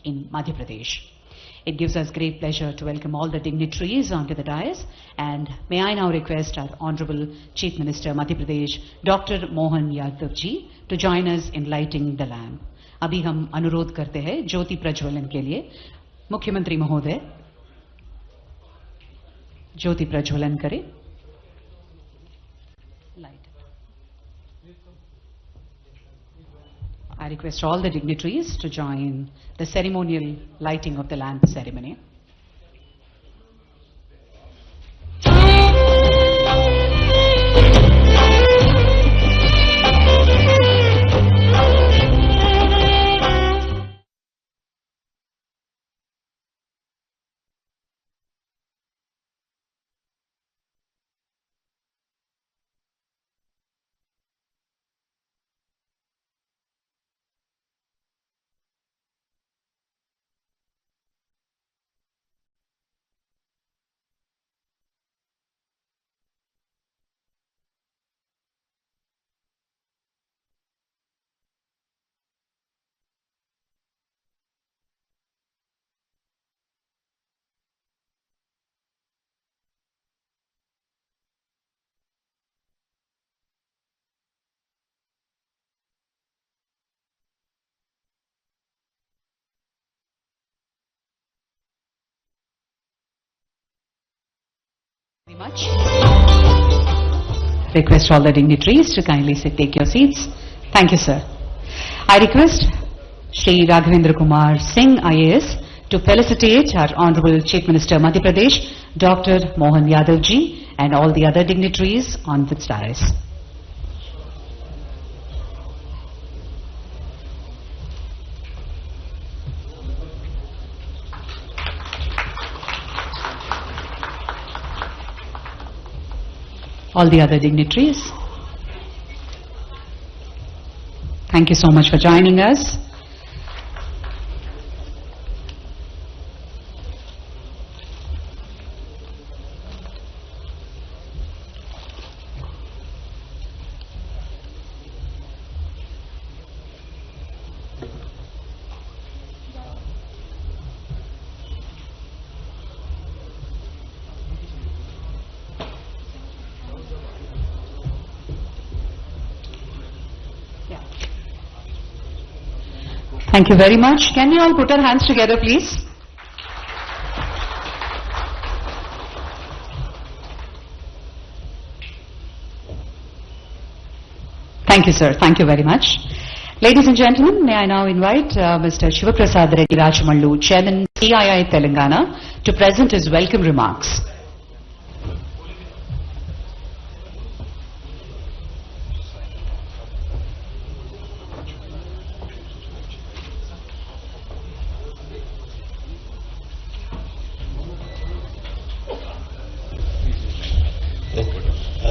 in Madhya Pradesh. It gives us great pleasure to welcome all the dignitaries onto the dais, and may I now request our Honorable Chief Minister Madhya Pradesh, Dr. Mohan Yadav ji, to join us in lighting the lamp. अभी हम अनुरोध करते हैं ज्योति प्रज्वलन के लिए। मुख्यमंत्री महोदय ज्योति प्रज्वलन करें। I request all the dignitaries to join the ceremonial lighting of the lamp ceremony. Very much. Request all the dignitaries to kindly take your seats. Thank you, sir. I request Shri Raghavendra Kumar Singh, IAS, to felicitate our Honorable Chief Minister Madhya Pradesh, Dr. Mohan Yadav ji, and all the other dignitaries on the dais. All the other dignitaries. Thank you so much for joining us. Thank you very much. Can we all put our hands together, please? Thank you, sir. Thank you very much. Ladies and gentlemen, may I now invite Mr. Shivaprasad Reddy Rajamallu, Chairman CII Telangana, to present his welcome remarks.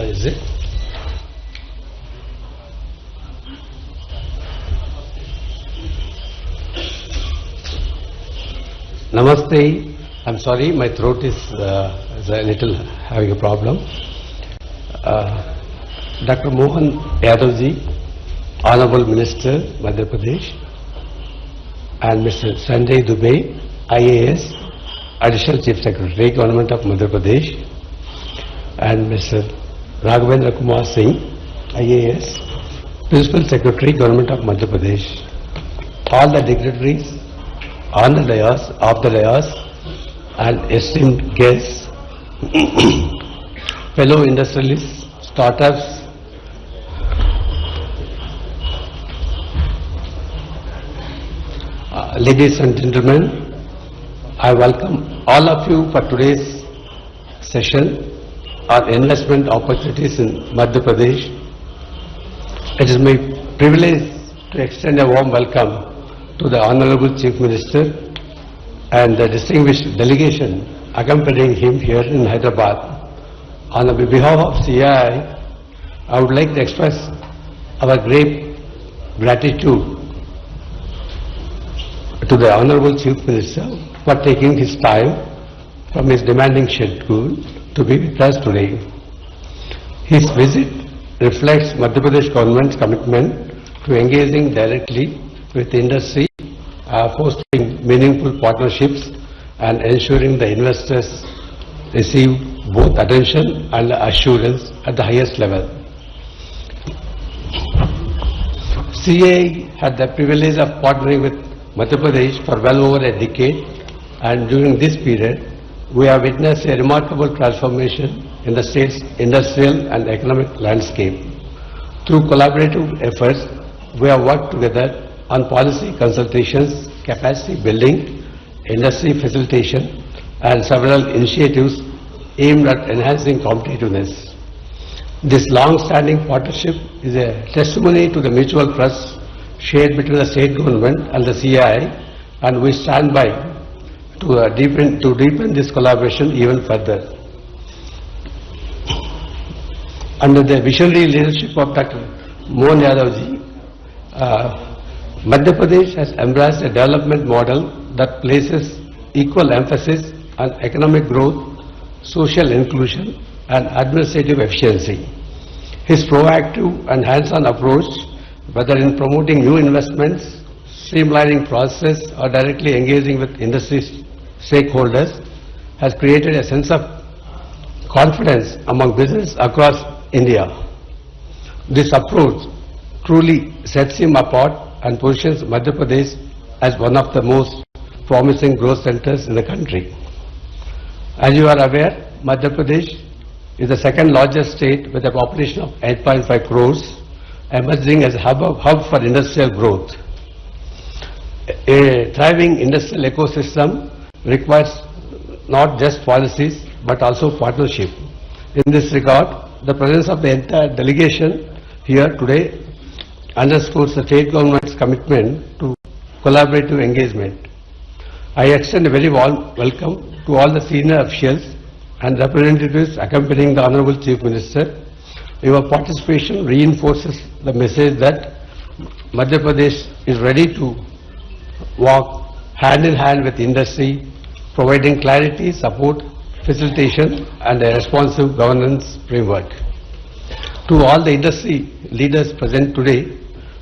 Is it? Namaste. I'm sorry, my throat is a little having a problem. Dr. Mohan Yadav ji, Honorable Minister, Madhya Pradesh, and Mr. Sanjay Dubey, IAS, Additional Chief Secretary, Government of Madhya Pradesh, and Mr. Raghavendra Kumar Singh, IAS, Principal Secretary, Government of Madhya Pradesh, all the dignitaries on the dais, off the dais, and esteemed guests, fellow industrialists, startups, ladies and gentlemen, I welcome all of you for today's session on investment opportunities in Madhya Pradesh. It is my privilege to extend a warm welcome to the Honorable Chief Minister and the distinguished delegation accompanying him here in Hyderabad. On behalf of CII, I would like to express our great gratitude to the Honorable Chief Minister for taking his time from his demanding schedule to be with us today. His visit reflects Madhya Pradesh government's commitment to engaging directly with industry fostering meaningful partnerships and ensuring the investors receive both attention and assurance at the highest level. CAI had the privilege of partnering with Madhya Pradesh for well over a decade, and during this period, we have witnessed a remarkable transformation in the state's industrial and economic landscape. Through collaborative efforts, we have worked together on policy consultations, capacity building, industry facilitation, and several initiatives aimed at enhancing competitiveness. This long-standing partnership is a testimony to the mutual trust shared between the state government and the CII, and we stand by to deepen this collaboration even further. Under the visionary leadership of Dr. Mohan Yadav ji, Madhya Pradesh has embraced a development model that places equal emphasis on economic growth, social inclusion, and administrative efficiency. His proactive and hands-on approach, whether in promoting new investments, streamlining process, or directly engaging with industry stakeholders, has created a sense of confidence among business across India. This approach truly sets him apart and positions Madhya Pradesh as one of the most promising growth centers in the country. As you are aware, Madhya Pradesh is the second largest state with a population of 8.5 crores, emerging as a hub for industrial growth. A thriving industrial ecosystem requires not just policies but also partnership. In this regard, the presence of the entire delegation here today underscores the state government's commitment to collaborative engagement. I extend a very warm welcome to all the senior officials and representatives accompanying the Honorable Chief Minister. Your participation reinforces the message that Madhya Pradesh is ready to walk hand in hand with industry, providing clarity, support, facilitation, and a responsive governance framework. To all the industry leaders present today,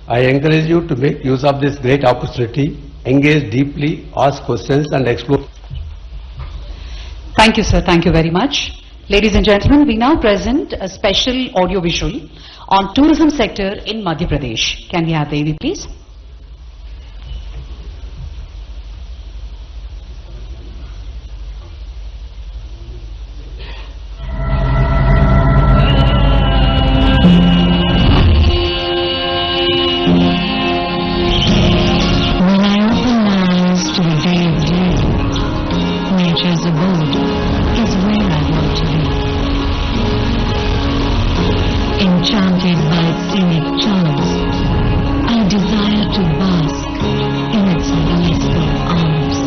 I encourage you to make use of this great opportunity, engage deeply, ask questions, and explore. Thank you, sir. Thank you very much. Ladies and gentlemen, we now present a special audio-visual on tourism sector in Madhya Pradesh. Can we have the AV, please? Enchanted by its scenic charms, I desire to bask in its blissful arms.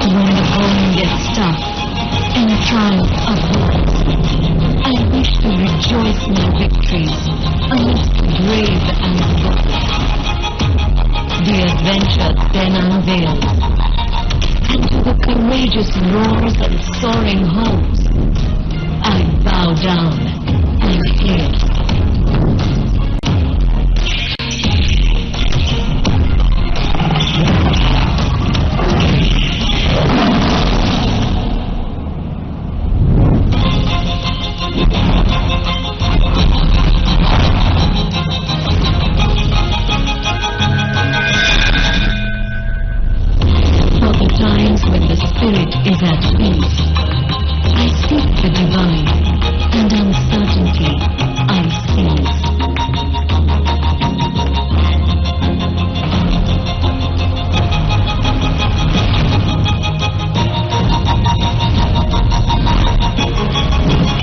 When the going gets tough and a triumph abides, I wish to rejoice my victories amidst brave and bold. The adventure then unveils, and to the courageous roars and soaring homes, I bow down and hail. Spirit is at peace. I seek the divine, and uncertainty I seize.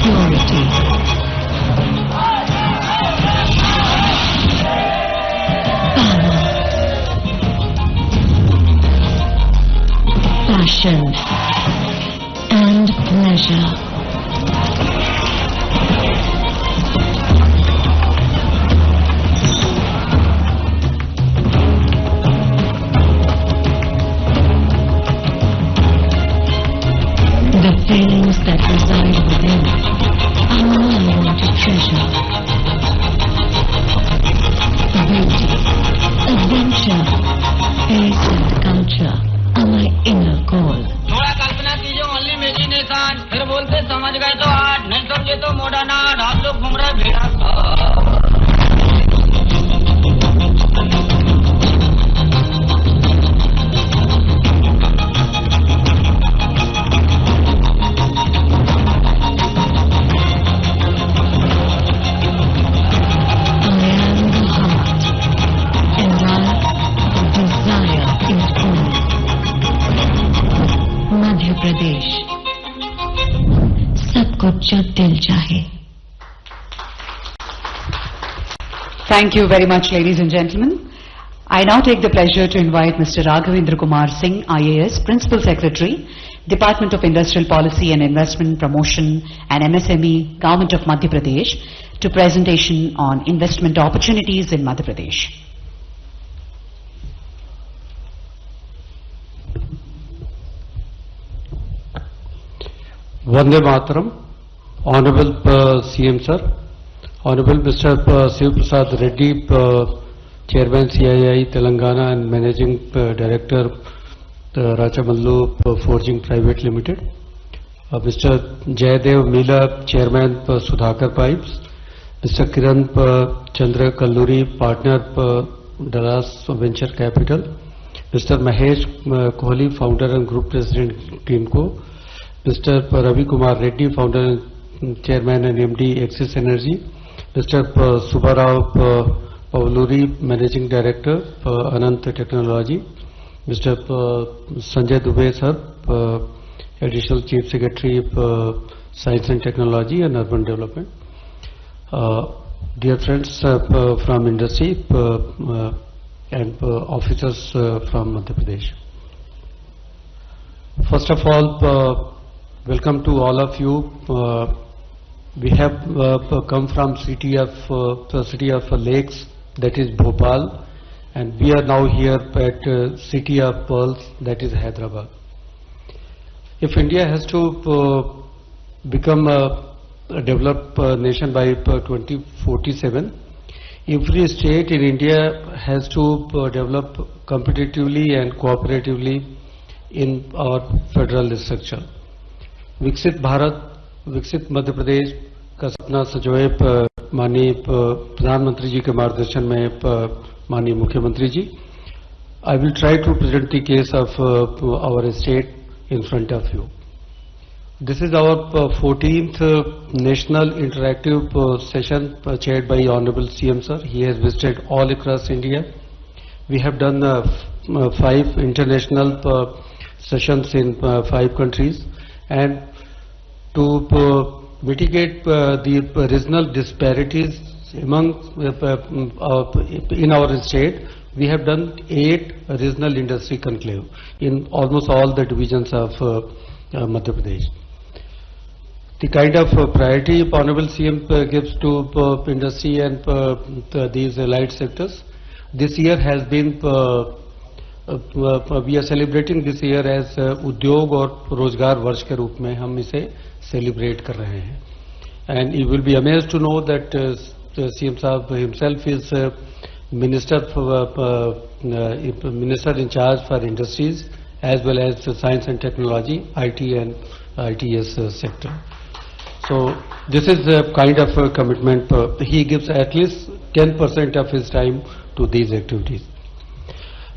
Purity. Power. Passion and pleasure. call. थोड़ा कल्पना कीजिए only imagination, फिर बोलते समझ गए तो आठ, नहीं समझे तो मोड़ा नाट, आप लोग घूम रहे भेड़ा। मध्य प्रदेश सबको जब दिल चाहे. Thank you very much, ladies and gentlemen. I now take the pleasure to invite Mr. Raghavendra Kumar Singh, IAS, Principal Secretary, Department of Industrial Policy and Investment Promotion and MSME, Government of Madhya Pradesh, to presentation on investment opportunities in Madhya Pradesh. Vande Mataram, Honorable CM Sir, Honorable Mr. Shiv Prasad Reddy, Chairman CII Telangana and Managing Director Rajamallu Forging Private Limited, Mr. Jayadev Mila, Chairman Sudhakar Pipes, Mr. Kiran Chandra Kalluri, Partner Dallas Venture Capital, Mr. Mahesh Kohli, Founder and Group President Teamco, Mr. Ravi Kumar Reddy, Founder and Chairman and MD Axis Energy, Mr. Subbarao Pavluri, Managing Director Anant Technology, Mr. Sanjay Dubey Sir, Additional Chief Secretary Science and Technology and Urban Development. Dear friends from industry and officers from Madhya Pradesh. First of all, welcome to all of you. We have come from city of lakes, that is Bhopal, and we are now here at city of pearls, that is Hyderabad. If India has to become a developed nation by 2047, every state in India has to develop competitively and cooperatively in our federal structure. विकसित भारत, विकसित मध्य प्रदेश का सपना सजोए माननीय प्रधानमंत्री जी के मार्गदर्शन में माननीय मुख्यमंत्री जी. I will try to present the case of our state in front of you. This is our 14th national interactive session chaired by Honorable CM Sir. He has visited all across India. We have done 5 international sessions in 5 countries, and to mitigate the regional disparities among in our state, we have done 8 regional industry conclave in almost all the divisions of Madhya Pradesh. The kind of priority Honorable CM gives to industry and these allied sectors, this year has been we are celebrating this year as उद्योग और रोजगार वर्ष के रूप में हम इसे celebrate कर रहे हैं. And you will be amazed to know that CM Saab himself is minister in charge for industries as well as science and technology, IT and ITS sector. So this is a kind of a commitment. He gives at least 10% of his time to these activities.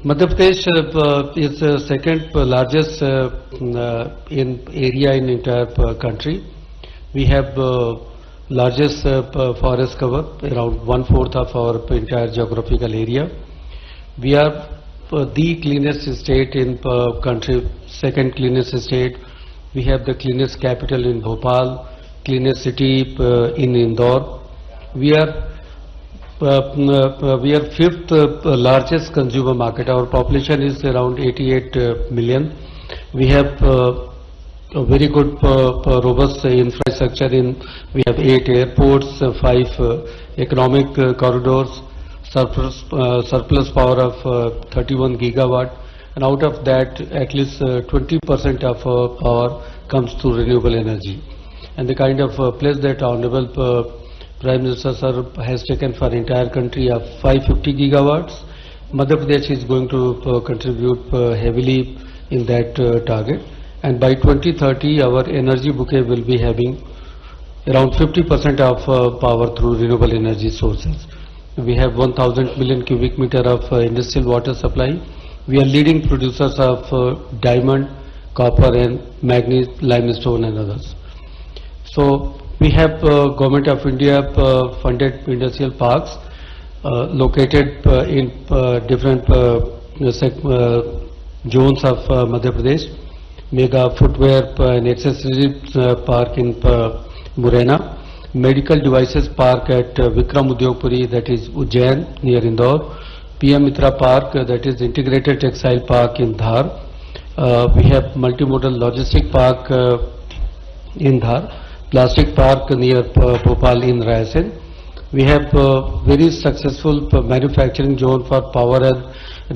Madhya Pradesh is the second largest in area in entire country. We have largest forest cover, around 1/4 of our entire geographical area. We are the cleanest state in country, second cleanest state. We have the cleanest capital in Bhopal, cleanest city in Indore. We are 5th largest consumer market. Our population is around 88 million. We have a very good robust infrastructure we have 8 airports, 5 economic corridors, surplus power of 31 gigawatt, and out of that at least 20% of power comes through renewable energy. And the kind of place that Honorable Prime Minister Sir has taken for entire country of 550 gigawatts. Madhya Pradesh is going to contribute heavily in that target. And by 2030, our energy bouquet will be having around 50% of power through renewable energy sources. We have 1000 million cubic meter of industrial water supply. We are leading producers of diamond, copper and manganese, limestone and others. So we have Government of India funded industrial parks located in different zones of Madhya Pradesh. Mega footwear and accessories park in Murena, medical devices park at Vikram Udyogpuri, that is Ujjain near Indore, PM Mitra Park, that is integrated textile park in Dhar. We have multimodal logistic park in Dhar, plastic park near Bhopal in Raisen. We have very successful manufacturing zone for power and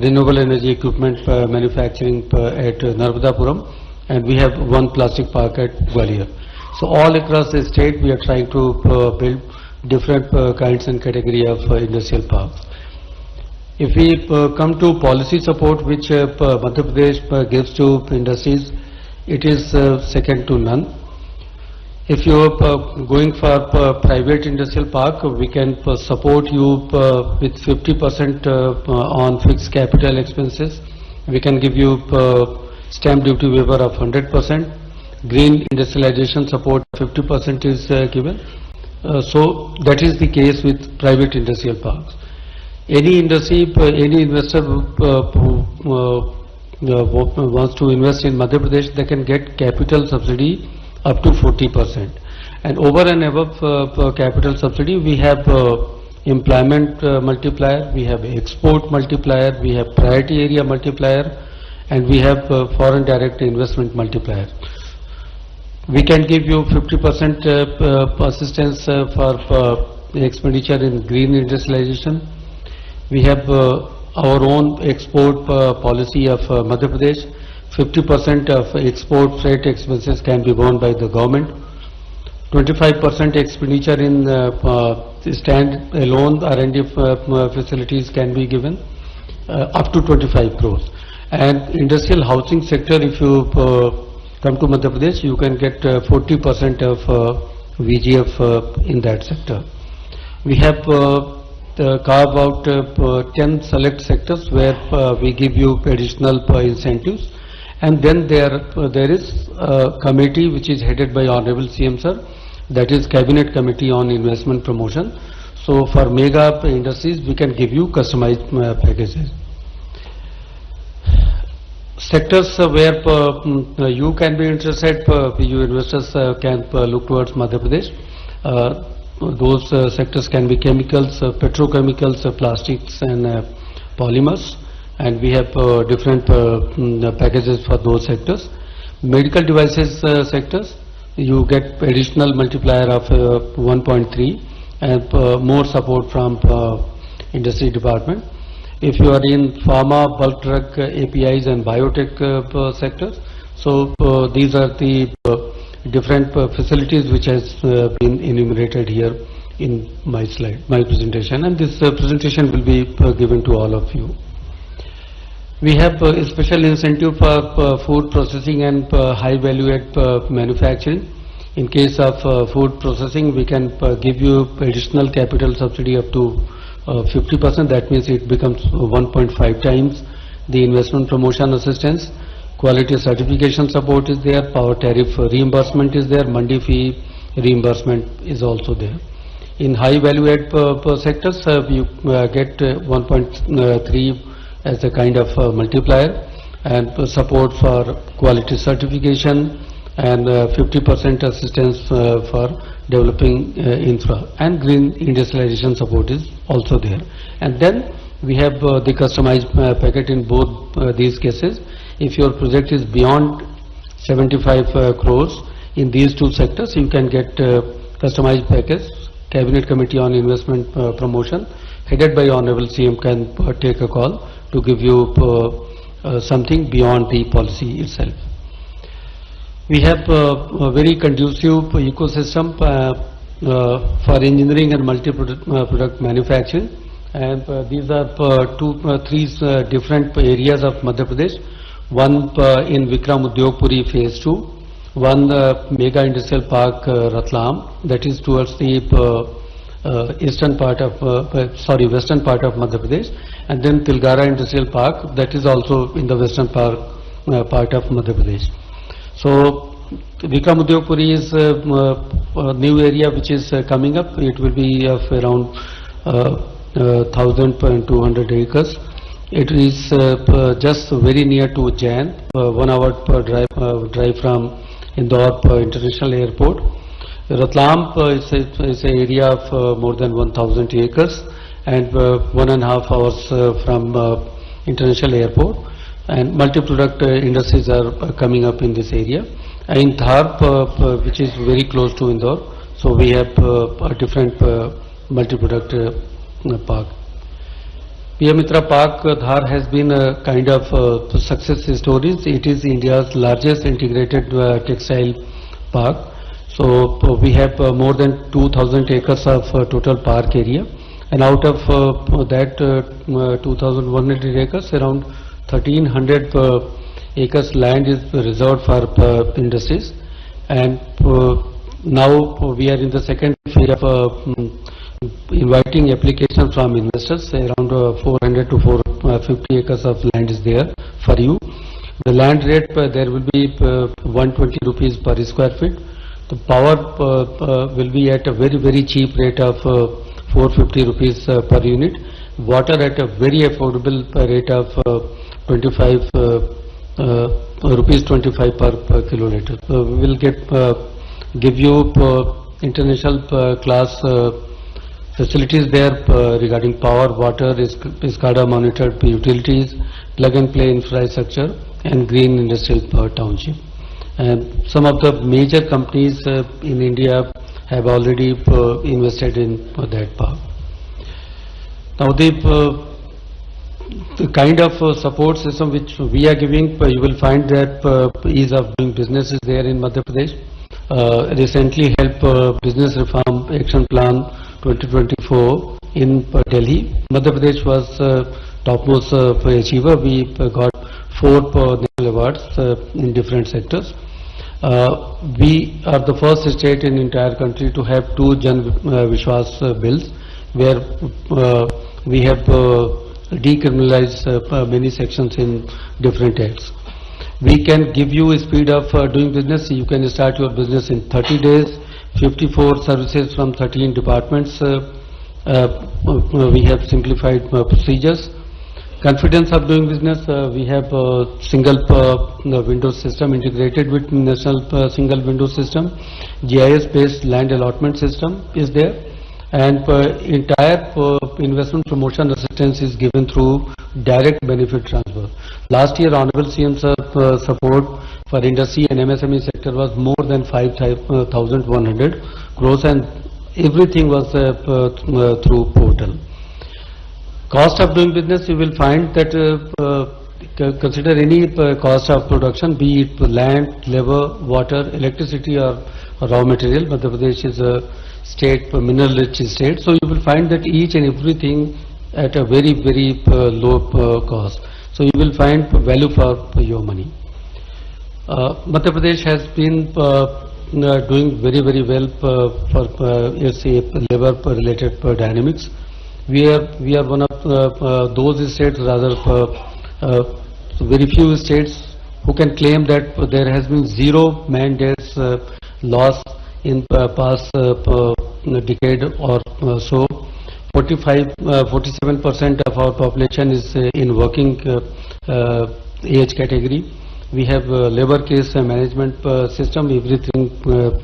renewable energy equipment manufacturing at Narmadapuram, and we have one plastic park at Gwalior. So all across the state we are trying to build different kinds and category of industrial parks. If we come to policy support which Madhya Pradesh gives to industries, it is second to none. If you are going for private industrial park, we can support you with 50% on fixed capital expenses. We can give you stamp duty waiver of 100%. Green industrialization support 50% is given. So that is the case with private industrial parks. Any industry, any investor who wants to invest in Madhya Pradesh, they can get capital subsidy up to 40%. And over and above capital subsidy, we have employment multiplier, we have export multiplier, we have priority area multiplier, and we have foreign direct investment multiplier. We can give you 50% assistance for expenditure in green industrialization. We have our own export policy of Madhya Pradesh. 50% of export freight expenses can be borne by the government. 25% expenditure in stand-alone R&D facilities can be given up to 25 crores. And industrial housing sector, if you come to Madhya Pradesh, you can get 40% of VGF in that sector. We have carved out 10 select sectors where we give you additional incentives. And then there is a committee which is headed by Honorable CM Sir, that is Cabinet Committee on Investment Promotion. So for mega industries, we can give you customized packages. Sectors where you can be interested, you investors can look towards Madhya Pradesh. Those sectors can be chemicals, petrochemicals, plastics and polymers. And we have different packages for those sectors. Medical devices sectors, you get additional multiplier of 1.3 and more support from industry department. If you are in pharma, bulk drug, APIs and biotech sectors, so these are the different facilities which has been enumerated here in my slide, my presentation, and this presentation will be given to all of you. We have a special incentive for food processing and high value add manufacturing. In case of food processing, we can give you additional capital subsidy up to 50%. That means it becomes 1.5 times the investment promotion assistance. Quality certification support is there, power tariff reimbursement is there, mandi fee reimbursement is also there. In high value add sectors, you get 1.3 as a kind of multiplier, and support for quality certification and 50% assistance for developing infra, and green industrialization support is also there. And then we have the customized packet in both these cases. If your project is beyond 75 crores in these two sectors, you can get customized package. Cabinet Committee on Investment Promotion headed by Honorable CM can take a call to give you something beyond the policy itself. We have a very conducive ecosystem for engineering and multi-product manufacturing, and these are three different areas of Madhya Pradesh. one in Vikram Udyogpuri Phase 2, one mega industrial park Ratlam, that is towards the western part of Madhya Pradesh, and then Tilgara Industrial Park, that is also in the western part of Madhya Pradesh. So Vikram Udyogpuri is a new area which is coming up. It will be of around 1,200 acres. It is just very near to Ujjain, 1 hour drive from Indore International Airport. Ratlam is an area of more than 1,000 acres and 1.5 hours from International Airport. And multi-product industries are coming up in this area. In Dharp, which is very close to Indore, so we have a different multi-product park. PM Mitra Park Dhar has been a kind of success story. It is India's largest integrated textile park. So we have more than 2,000 acres of total park area, and out of that 2,100 acres, around 1,300 acres land is reserved for industries. And now we are in the second phase of inviting applications from investors. Around 400 to 450 acres of land is there for you. The land rate there will be 120 rupees per square feet. The power will be at a very cheap rate of 450 rupees per unit. Water at a very affordable rate of 25 rupees 25 per kiloliter. We will give you international class facilities there regarding power, water, SCADA monitored utilities, plug and play infrastructure, and green industrial township. And some of the major companies in India have already invested in that park. Now the kind of support system which we are giving, you will find that ease of doing business is there in Madhya Pradesh. Recently help Business Reform Action Plan 2024 in Delhi. Madhya Pradesh was topmost achiever. We got 4 national awards in different sectors. We are the first state in the entire country to have 2 Jan Vishwas bills, where we have decriminalized many sections in different acts. We can give you a speed of doing business. You can start your business in 30 days, 54 services from 13 departments. We have simplified procedures. Confidence of doing business, we have a single window system integrated with national single window system. GIS based land allotment system is there, and entire investment promotion assistance is given through direct benefit transfer. Last year Honorable CM's support for industry and MSME sector was more than 5,100 crores, and everything was through portal. Cost of doing business, you will find that consider any cost of production, be it land, labor, water, electricity or raw material. Madhya Pradesh is a state, mineral rich state, so you will find that each and everything at a very low cost. So you will find value for your money. Madhya Pradesh has been doing very well for its labor related dynamics. We are one of those states, rather very few states who can claim that there has been 0 man-days loss in past decade or so. 47% of our population is in working age category. We have labor case management system, everything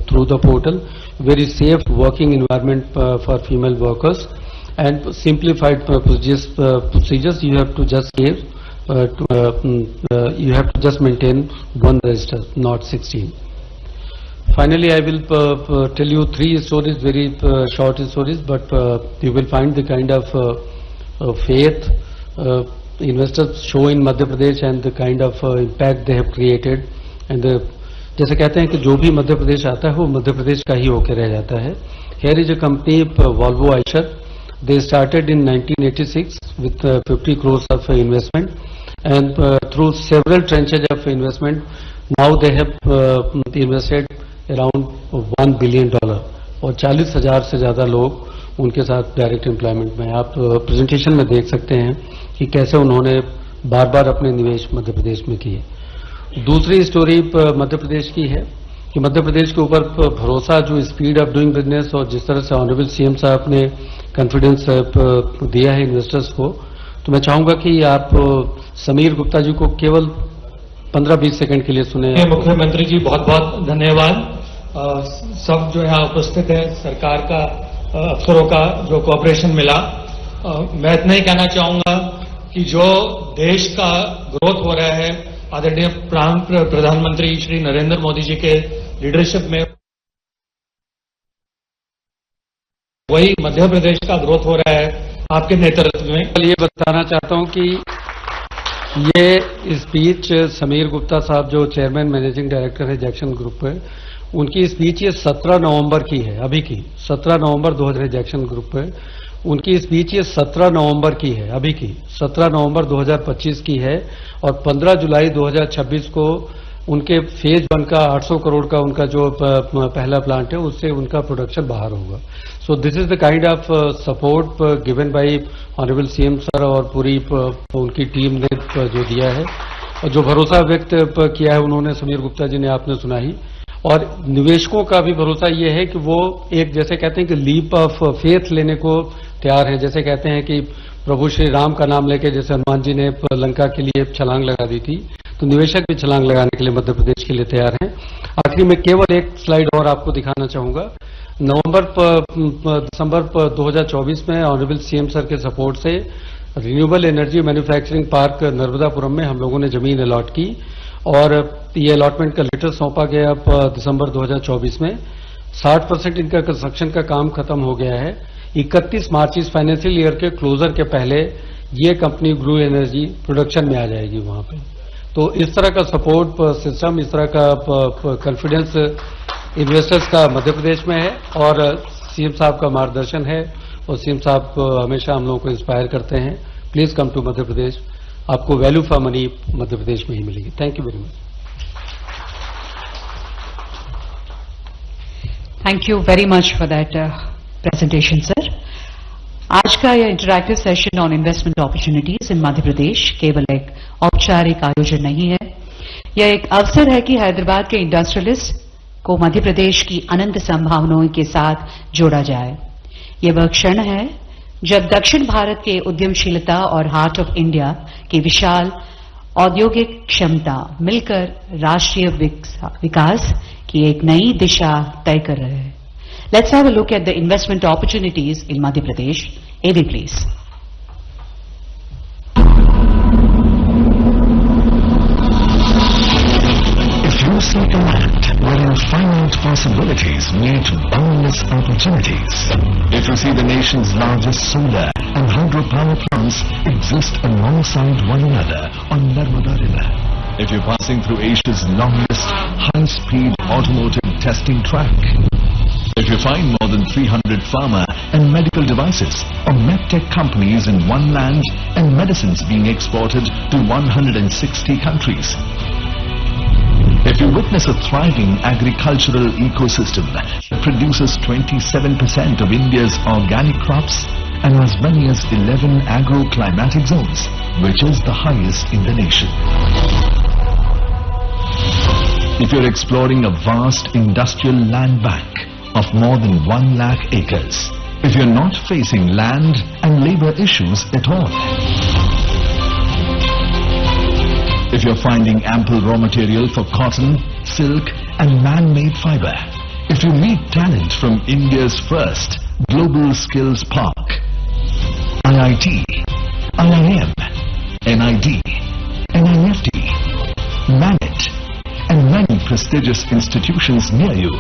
through the portal. Very safe working environment for female workers, and simplified procedures. You have to just give, you have to just maintain 1 register, not 16. Finally, I will tell you 3 stories, very short stories, but you will find the kind of faith investors show in Madhya Pradesh and the kind of impact they have created. And जैसे कहते हैं कि जो भी मध्य प्रदेश आता है वो मध्य प्रदेश का ही होकर रह जाता है. Here is a company, Volvo Eicher. They started in 1986 with 50 crores of investment, and through several tranches of investment, now they have invested around $1 billion और 40,000 से ज़्यादा लोग उनके साथ डायरेक्ट एम्प्लॉयमेंट में। आप प्रेजेंटेशन में देख सकते हैं कि कैसे उन्होंने बार बार अपने निवेश मध्य प्रदेश में किए। दूसरी स्टोरी मध्य प्रदेश की है कि मध्य प्रदेश के ऊपर भरोसा, जो स्पीड ऑफ डूइंग बिजनेस और जिस तरह से ऑनरेबल सीएम साहब ने कॉन्फिडेंस दिया है इन्वेस्टर्स को, तो मैं चाहूंगा कि आप समीर गुप्ता जी को केवल 15-20 सेकंड के लिए सुने। मुख्यमंत्री जी बहुत बहुत धन्यवाद। सब जो यहाँ उपस्थित है, सरकार का अफसरों का जो कोऑपरेशन मिला, मैं इतना ही कहना चाहूंगा कि जो देश का ग्रोथ हो रहा है आदरणीय प्रधानमंत्री श्री नरेंद्र मोदी जी के लीडरशिप में, वही मध्य प्रदेश का ग्रोथ हो रहा है आपके नेतृत्व में। ये बताना चाहता हूं कि ये स्पीच समीर गुप्ता साहब जो चेयरमैन मैनेजिंग डायरेक्टर है जैक्सन ग्रुप है, उनकी स्पीच ये 17 नवंबर की है, अभी की 17 नवंबर 2000 जैक्सन ग्रुप है। उनकी स्पीच ये 17 नवंबर की है, अभी की 17 नवंबर 2025 की है, और 15 जुलाई 2026 को उनके फेज 1 का 800 करोड़ का उनका जो पहला प्लांट है उससे उनका प्रोडक्शन बाहर होगा। So this is the kind of support given by honourable CM sir और पूरी उनकी टीम ने जो दिया है और जो भरोसा व्यक्त किया है उन्होंने, समीर गुप्ता जी ने आपने सुना ही। और निवेशकों का भी भरोसा ये है कि वो एक, जैसे कहते हैं कि लीप ऑफ फेथ लेने को तैयार है। जैसे कहते हैं कि प्रभु श्री राम का नाम लेके जैसे हनुमान जी ने लंका के लिए छलांग लगा दी थी, तो निवेशक भी छलांग लगाने के लिए मध्य प्रदेश के लिए तैयार हैं। आखिरी में केवल एक स्लाइड और आपको दिखाना चाहूंगा। दिसंबर 2024 में ऑनरेबल सीएम सर के सपोर्ट से renewable energy manufacturing park Narmadapuram में हम लोगों ने जमीन अलॉट की और ये अलॉटमेंट का लेटर सौंपा गया दिसंबर 2024 में। 60% इनका कंस्ट्रक्शन का काम खत्म हो गया है। 31 मार्च इस फाइनेंशियल ईयर के क्लोजर के पहले ये कंपनी ग्रू एनर्जी प्रोडक्शन में आ जाएगी वहां पे। तो इस तरह का सपोर्ट सिस्टम, इस तरह का कॉन्फिडेंस इन्वेस्टर्स का मध्य प्रदेश में है और सीएम साहब का मार्गदर्शन है और सीएम साहब हमेशा हम लोगों को इंस्पायर करते हैं। Please come to Madhya Pradesh, आपको value for money Madhya Pradesh में ही मिलेगी। Thank you very much. Thank you very much for that presentation sir. आज का यह interactive session on investment opportunities in Madhya Pradesh केवल एक औपचारिक आयोजन नहीं है, यह एक अवसर है कि हैदराबाद के इंडस्ट्रियलिस्ट को मध्य प्रदेश की अनंत संभावनाओं के साथ जोड़ा जाए। यह वह क्षण है जब दक्षिण भारत के उद्यमशीलता और हार्ट ऑफ इंडिया की विशाल औद्योगिक क्षमता मिलकर राष्ट्रीय विकास की एक नई दिशा तय कर रहे हैं। Let's have a look at the investment opportunities in Madhya Pradesh. AV, please. If you seek a land wherein finite possibilities meet boundless opportunities, if you see the nation's largest solar and hydropower plants exist alongside one another on Narmada River, if you're passing through Asia's longest high-speed automotive testing track, if you find more than 300 pharma and medical devices or medtech companies in one land and medicines being exported to 160 countries, if you witness a thriving agricultural ecosystem that produces 27% of India's organic crops and as many as 11 agro-climatic zones, which is the highest in the nation. If you're exploring a vast industrial land bank of more than 1 lakh acres, if you're not facing land and labor issues at all, if you're finding ample raw material for cotton, silk and man-made fiber, if you meet talent from India's first global skills park, IIT, IIM, NID, NIFT, NANET and many prestigious institutions near you,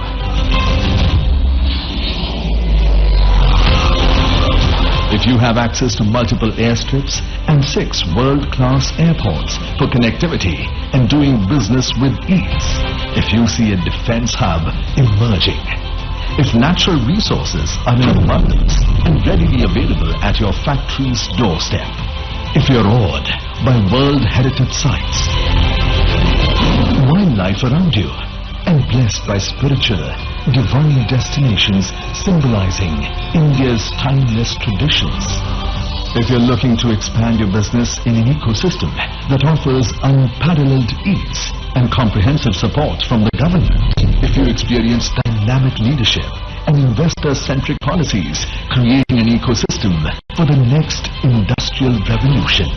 if you have access to multiple airstrips and 6 world-class airports for connectivity and doing business with ease, if you see a defense hub emerging, if natural resources are in abundance and readily available at your factory's doorstep, if you're awed by World Heritage Sites. Wildlife around you and blessed by spiritual, divine destinations symbolizing India's timeless traditions. If you're looking to expand your business in an ecosystem that offers unparalleled ease and comprehensive support from the government, if you experience dynamic leadership and investor-centric policies, creating an ecosystem for the next industrial revolution.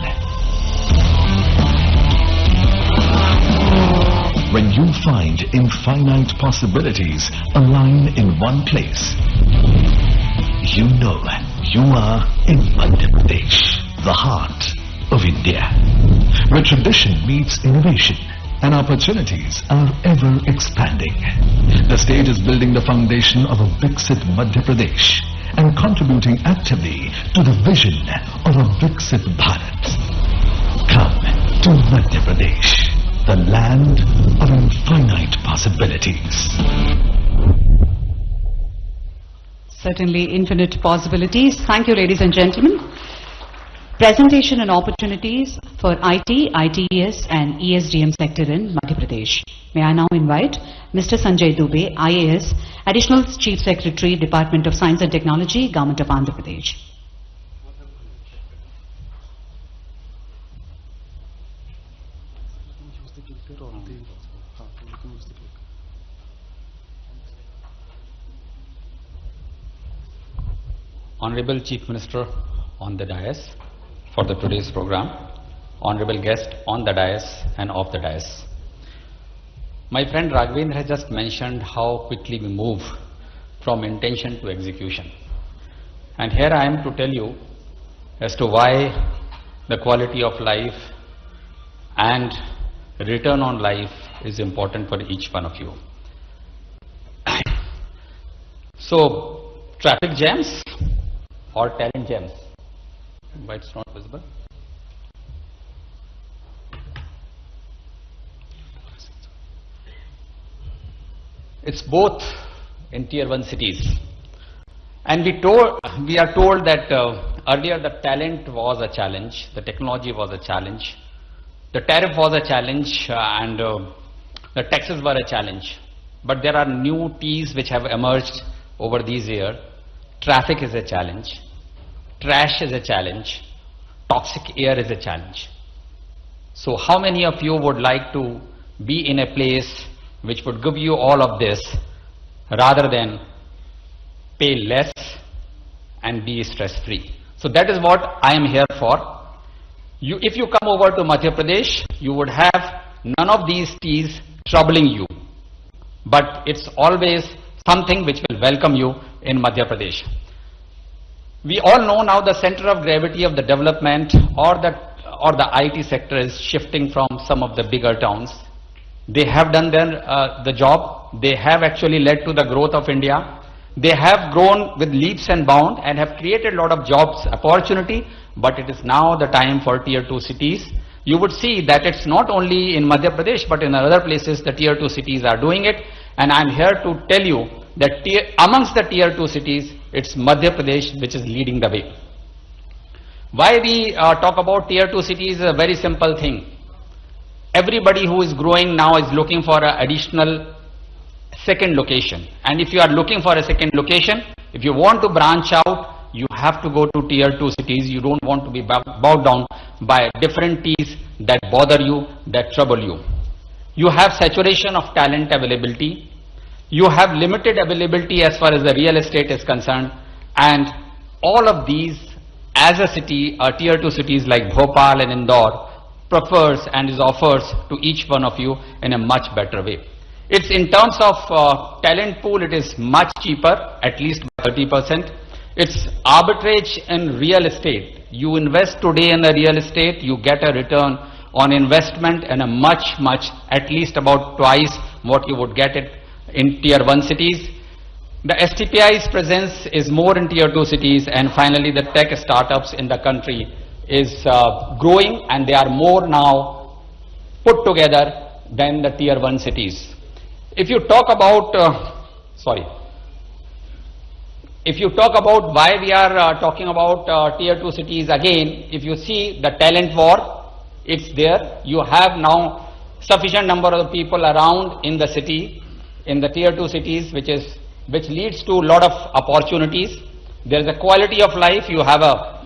When you find infinite possibilities align in one place, you know you are in Madhya Pradesh, the heart of India, where tradition meets innovation and opportunities are ever expanding. The state is building the foundation of a Viksit Madhya Pradesh and contributing actively to the vision of a Viksit Bharat. Come to Madhya Pradesh, the land of infinite possibilities. Certainly infinite possibilities. Thank you, ladies and gentlemen. Presentation and opportunities for IT, ITES and ESDM sector in Madhya Pradesh. May I now invite Mr. Sanjay Dubey, IAS, Additional Chief Secretary, Department of Science and Technology, Government of Andhra Pradesh. Honorable Chief Minister on the dais for the today's program, honorable guest on the dais and off the dais. My friend Raghavendra has just mentioned how quickly we move from intention to execution. And here I am to tell you as to why the quality of life and return on life is important for each one of you. So, traffic jams or talent jams? Why it's not visible? It's both in tier 1 cities. And we are told that earlier the talent was a challenge, the technology was a challenge, the tariff was a challenge, and the taxes were a challenge. But there are new T's which have emerged over these years. Traffic is a challenge, trash is a challenge, toxic air is a challenge. So how many of you would like to be in a place which would give you all of this rather than pay less and be stress-free? So that is what I am here for. If you come over to Madhya Pradesh, you would have none of these T's troubling you. But it's always something which will welcome you in Madhya Pradesh. We all know now the center of gravity of the development or the IT sector is shifting from some of the bigger towns. They have done the job. They have actually led to the growth of India. They have grown with leaps and bounds and have created a lot of jobs opportunity, but it is now the time for tier 2 cities. You would see that it's not only in Madhya Pradesh, but in other places the tier 2 cities are doing it. And I'm here to tell you that amongst the tier 2 cities, it's Madhya Pradesh which is leading the way. Why we talk about tier 2 cities is a very simple thing. Everybody who is growing now is looking for an additional second location. And if you are looking for a second location, if you want to branch out, you have to go to tier 2 cities. You don't want to be bogged down by different T's that bother you, that trouble you. You have saturation of talent availability. You have limited availability as far as the real estate is concerned. And all of these, as a city, tier 2 cities like Bhopal and Indore, prefers and is offers to each one of you in a much better way. It's in terms of talent pool, it is much cheaper, at least by 30%. It's arbitrage in real estate. You invest today in the real estate, you get a return on investment and a much, at least about twice what you would get it in tier 1 cities. The STPI's presence is more in tier 2 cities, and finally the tech startups in the country is growing, and they are more now put together than the tier 1 cities. If you talk about, if you talk about why we are talking about tier 2 cities again, if you see the talent war, it's there. You have now sufficient number of people around in the city, in the tier 2 cities, which leads to a lot of opportunities. There is a quality of life. You have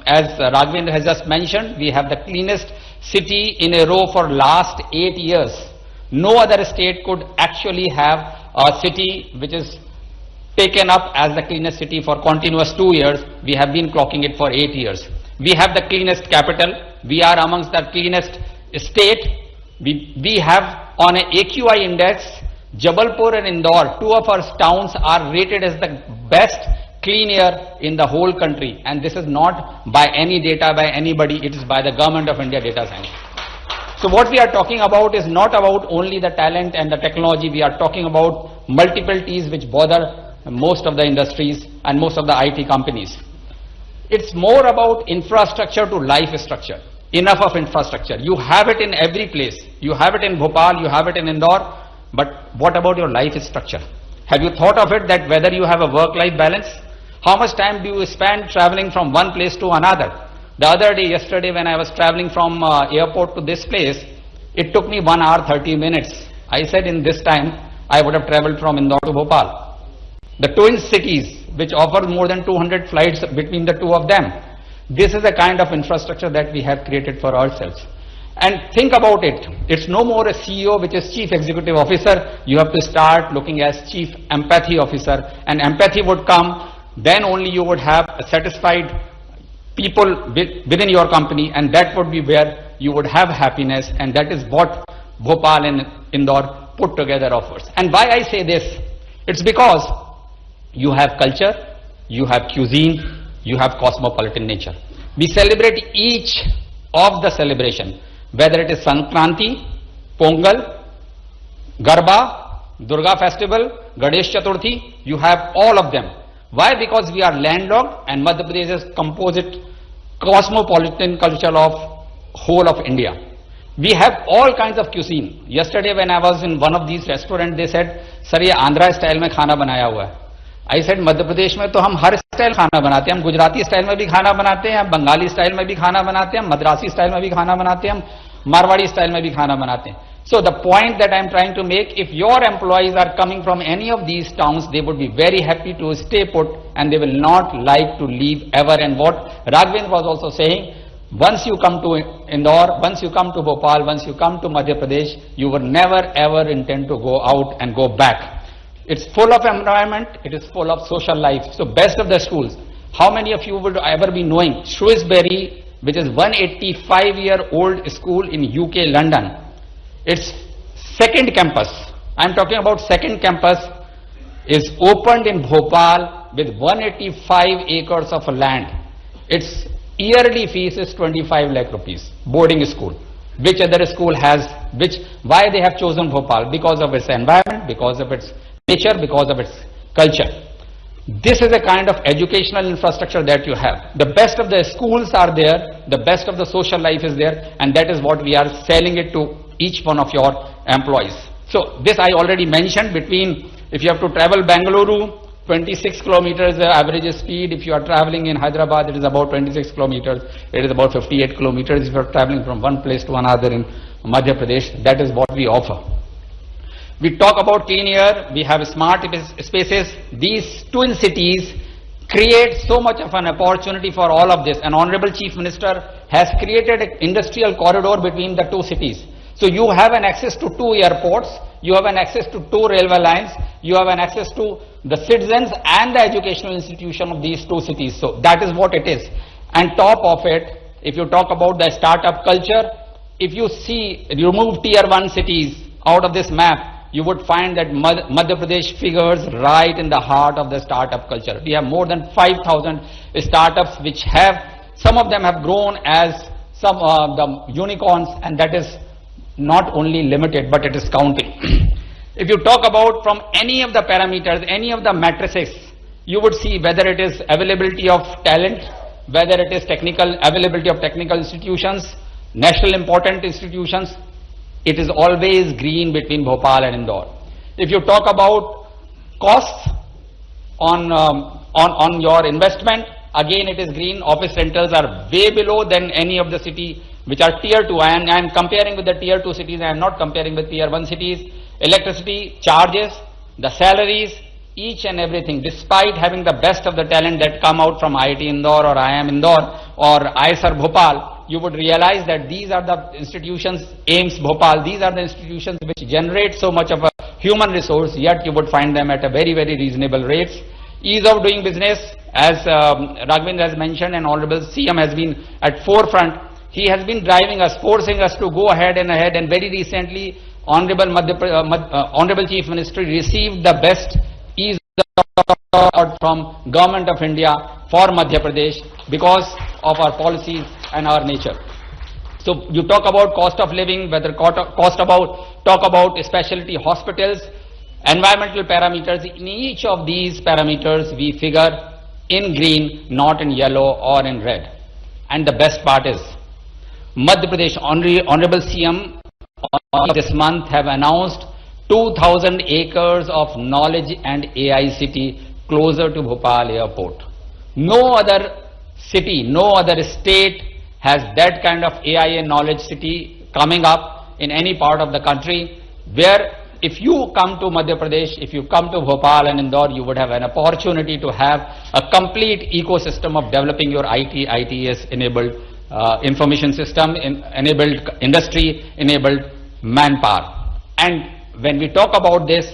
as Raghavendra has just mentioned, we have the cleanest city in a row for last 8 years. No other state could actually have a city which is taken up as the cleanest city for continuous 2 years. We have been clocking it for 8 years. We have the cleanest capital. We are amongst the cleanest state. We have on a AQI index, Jabalpur and Indore, two of our towns are rated as the best clean air in the whole country, and this is not by any data by anybody, it is by the Government of India data science. So what we are talking about is not about only the talent and the technology, we are talking about multiple T's which bother most of the industries and most of the IT companies. It's more about infrastructure to life structure. Enough of infrastructure. You have it in every place. You have it in Bhopal, you have it in Indore, but what about your life structure? Have you thought of it that whether you have a work-life balance? How much time do you spend traveling from one place to another? The other day, yesterday, when I was traveling from airport to this place, it took me 1 hour 30 minutes. I said in this time, I would have traveled from Indore to Bhopal. The twin cities, which offer more than 200 flights between the two of them. This is the kind of infrastructure that we have created for ourselves. And think about it, it's no more a CEO which is Chief Executive Officer, you have to start looking as Chief Empathy Officer, and empathy would come, then only you would have a satisfied people within your company, and that would be where you would have happiness, and that is what Bhopal and Indore put together offers. And why I say this? It's because you have culture, you have cuisine, you have cosmopolitan nature. We celebrate each of the celebration, whether it is Sankranti, Pongal, Garba, Durga festival, Ganesh Chaturthi, you have all of them. Why? Because we are landlocked and Madhya Pradesh is composite cosmopolitan culture of whole of India. We have all kinds of cuisine. Yesterday when I was in one of these restaurants, they said, "Sir, ये Andhra style में खाना बनाया हुआ है." I said, मध्य प्रदेश में तो हम हर style खाना बनाते हैं, हम गुजराती स्टाइल में भी खाना बनाते हैं, हम बंगाली स्टाइल में भी खाना बनाते हैं, हम मद्रासी स्टाइल में भी खाना बनाते हैं, हम मारवाड़ी स्टाइल में भी खाना बनाते हैं. So the point that I am trying to make, if your employees are coming from any of these towns, they would be very happy to stay put and they will not like to leave ever. And what Raghavendra was also saying, once you come to Indore, once you come to Bhopal, once you come to Madhya Pradesh, you will never ever intend to go out and go back. It's full of environment, it is full of social life. So best of the schools. How many of you would ever be knowing Shrewsbury, which is 185-year-old school in UK, London. Its second campus, I'm talking about second campus, is opened in Bhopal with 185 acres of land. Its yearly fees is 25 lakh rupees, boarding school. Which other school has, why they have chosen Bhopal? Because of its environment, because of its nature, because of its culture. This is a kind of educational infrastructure that you have. The best of the schools are there, the best of the social life is there, and that is what we are selling it to each one of your employees. So this I already mentioned, between, if you have to travel Bengaluru, 26 kilometers the average speed. If you are traveling in Hyderabad, it is about 26 kilometers. It is about 58 kilometers if you are traveling from one place to another in Madhya Pradesh. That is what we offer. We talk about clean air, we have smart spaces. These twin cities create so much of an opportunity for all of this. An Honorable Chief Minister has created an industrial corridor between the two cities. So you have an access to 2 airports, you have an access to 2 railway lines, you have an access to the citizens and the educational institution of these 2 cities. So that is what it is. And top of it, if you talk about the startup culture, if you see, remove tier 1 cities out of this map, you would find that Madhya Pradesh figures right in the heart of the startup culture. We have more than 5,000 startups which have, some of them have grown as some the unicorns, and that is not only limited, but it is counting. If you talk about from any of the parameters, any of the matrices, you would see whether it is availability of talent, whether it is technical, availability of technical institutions, national important institutions, it is always green between Bhopal and Indore. If you talk about costs on your investment, Again, it is green. Office rentals are way below than any of the city which are tier 2. And I am comparing with the tier 2 cities. I am not comparing with tier 1 cities. Electricity charges, the salaries, each and everything, despite having the best of the talent that come out from IIT Indore or IIM Indore or ISR Bhopal, you would realize that these are the institutions, AIMS Bhopal, these are the institutions which generate so much of a human resource, yet you would find them at a very, very reasonable rates. Ease of doing business, as Raghavendra has mentioned, and Honorable CM has been at forefront. He has been driving us, forcing us to go ahead, and very recently, Honorable Chief Minister received the best ease of from Government of India for Madhya Pradesh because of our policies and our nature. So you talk about cost of living, whether talk about specialty hospitals, environmental parameters. In each of these parameters we figure in green, not in yellow or in red. And the best part is Madhya Pradesh Honorable CM this month have announced 2,000 acres of knowledge and AI city closer to Bhopal airport. No other city, no other state has that kind of AI and knowledge city coming up in any part of the country, where if you come to Madhya Pradesh, if you come to Bhopal and Indore, you would have an opportunity to have a complete ecosystem of developing your ITES enabled information system, enabled industry, enabled manpower. And when we talk about this,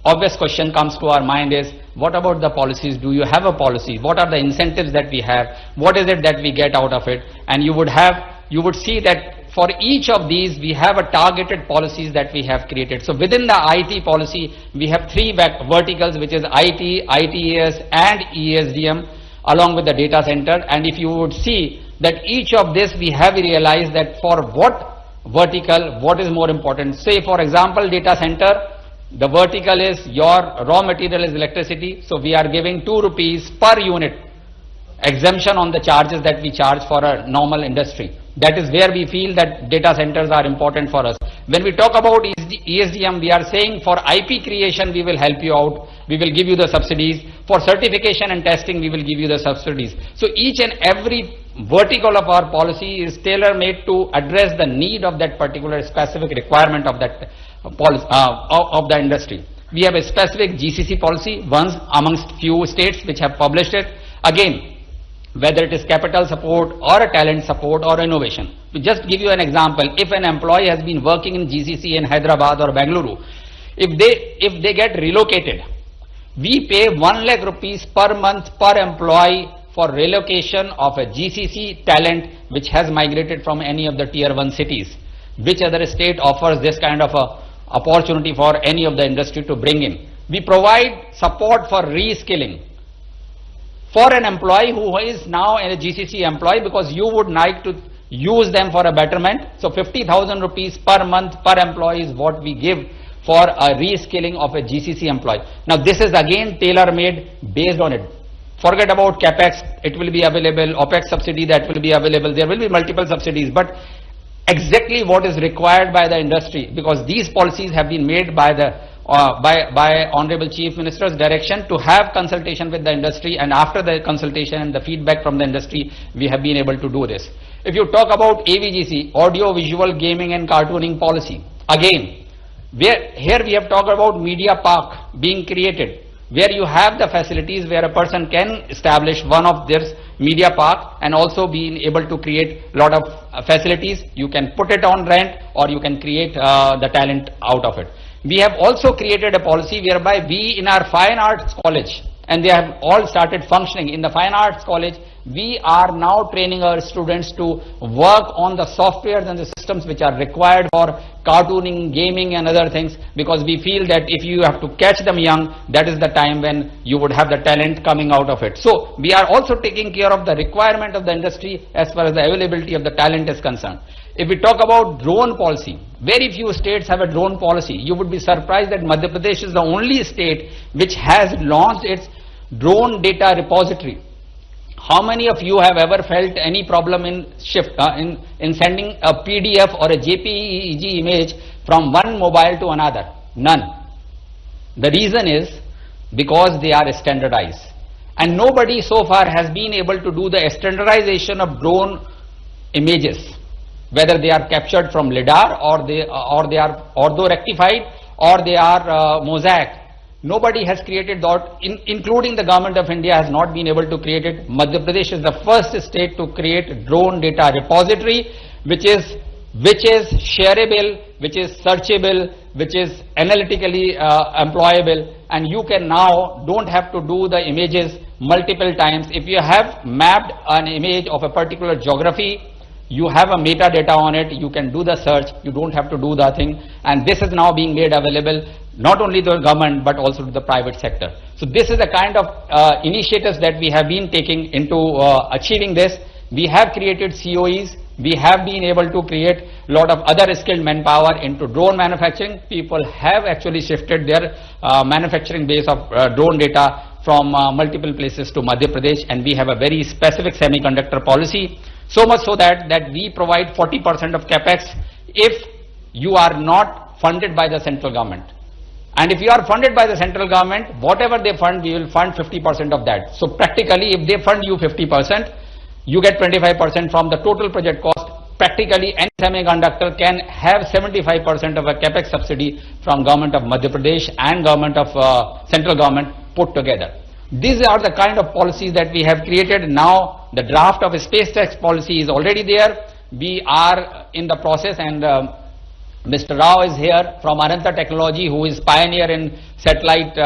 obvious question comes to our mind is, what about the policies? Do you have a policy? What are the incentives that we have? What is it that we get out of it? And you would see that for each of these, we have a targeted policies that we have created. So within the IT policy, we have three verticals, which is IT, ITES and ESDM, along with the data center. And if you would see that each of this, we have realized that for what vertical, what is more important. Say for example, data center, the vertical is your raw material is electricity, so we are giving 2 rupees per unit exemption on the charges that we charge for a normal industry. That is where we feel that data centers are important for us. When we talk about ESDM, we are saying for IP creation we will help you out, we will give you the subsidies. For certification and testing we will give you the subsidies. So each and every vertical of our policy is tailor-made to address the need of that particular specific requirement of that of the industry. We have a specific GCC policy, once amongst few states which have published it. Again, whether it is capital support or a talent support or innovation. To just give you an example, if an employee has been working in GCC in Hyderabad or Bengaluru, if they get relocated, we pay 1 lakh rupees per month per employee for relocation of a GCC talent which has migrated from any of the tier 1 cities. Which other state offers this kind of a opportunity for any of the industry to bring in? We provide support for reskilling for an employee who is now a GCC employee, because you would like to use them for a betterment. So 50,000 rupees per month per employee is what we give for a reskilling of a GCC employee. Now this is again tailor-made based on it. Forget about capex, it will be available, OPEX subsidy that will be available, there will be multiple subsidies, but exactly what is required by the industry, because these policies have been made by the by Honorable Chief Minister's direction to have consultation with the industry, and after the consultation and the feedback from the industry, we have been able to do this. If you talk about AVGC, Audio Visual Gaming and Cartooning Policy, again, here we have talked about media park being created, where you have the facilities where a person can establish one of their media park and also being able to create a lot of facilities. You can put it on rent or you can create the talent out of it. We have also created a policy whereby we in our fine arts college, and they have all started functioning in the fine arts college, we are now training our students to work on the softwares and the systems which are required for cartooning, gaming and other things, because we feel that if you have to catch them young, that is the time when you would have the talent coming out of it. So we are also taking care of the requirement of the industry as far as the availability of the talent is concerned. If we talk about drone policy, very few states have a drone policy. You would be surprised that Madhya Pradesh is the only state which has launched its drone data repository. How many of you have ever felt any problem in sending a PDF or a JPEG image from one mobile to another? None. The reason is because they are standardized. And nobody so far has been able to do the standardization of drone images, whether they are captured from LiDAR or they are ortho-rectified or they are mosaic. Nobody has created that, including the government of India has not been able to create it. Madhya Pradesh is the first state to create drone data repository, which is shareable, which is searchable, which is analytically employable, and you can now don't have to do the images multiple times. If you have mapped an image of a particular geography, you have a metadata on it, you can do the search, you don't have to do the thing, and this is now being made available not only to the government but also to the private sector. So this is the kind of initiatives that we have been taking into achieving this. We have created COEs, we have been able to create a lot of other skilled manpower into drone manufacturing. People have actually shifted their manufacturing base of drone data from multiple places to Madhya Pradesh, and we have a very specific semiconductor policy, so much so that we provide 40% of capex if you are not funded by the central government. And if you are funded by the central government, whatever they fund, we will fund 50% of that. So practically, if they fund you 50%, you get 25% from the total project cost. Practically, any semiconductor can have 75% of a capex subsidy from government of Madhya Pradesh and government of central government put together. These are the kind of policies that we have created. Now the draft of a space tax policy is already there. We are in the process, and Mr. Rao is here from Aranta Technology, who is pioneer in satellite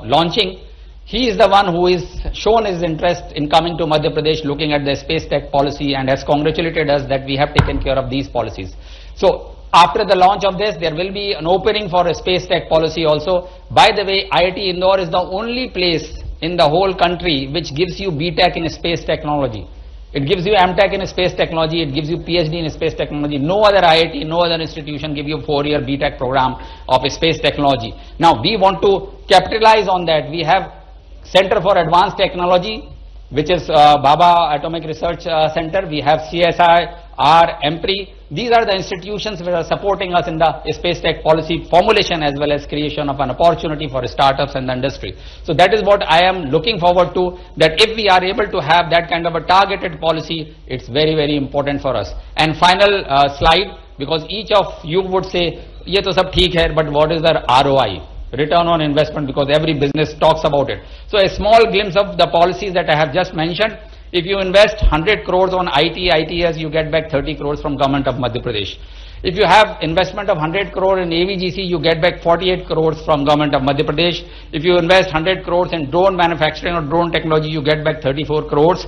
launching. He is the one who is shown his interest in coming to Madhya Pradesh, looking at the space tech policy, and has congratulated us that we have taken care of these policies. So after the launch of this, there will be an opening for a space tech policy also. By the way, IIT Indore is the only place in the whole country which gives you BTech in space technology. It gives you MTech in space technology, it gives you PhD in space technology. No other IIT, no other institution give you a 4-year BTech program of space technology. Now we want to capitalize on that. We have Center for Advanced Technology, which is Baba Atomic Research Center. We have CSI, MPRI. These are the institutions which are supporting us in the space tech policy formulation as well as creation of an opportunity for startups and the industry. So that is what I am looking forward to, that if we are able to have that kind of a targeted policy, it's very, very important for us. And final slide, because each of you would say, ye to sab theek hai, but what is the ROI? Return on investment, because every business talks about it. So a small glimpse of the policies that I have just mentioned. If you invest 100 crores on ITS, you get back 30 crores from government of Madhya Pradesh. If you have investment of 100 crore in AVGC, you get back 48 crores from government of Madhya Pradesh. If you invest 100 crores in drone manufacturing or drone technology, you get back 34 crores.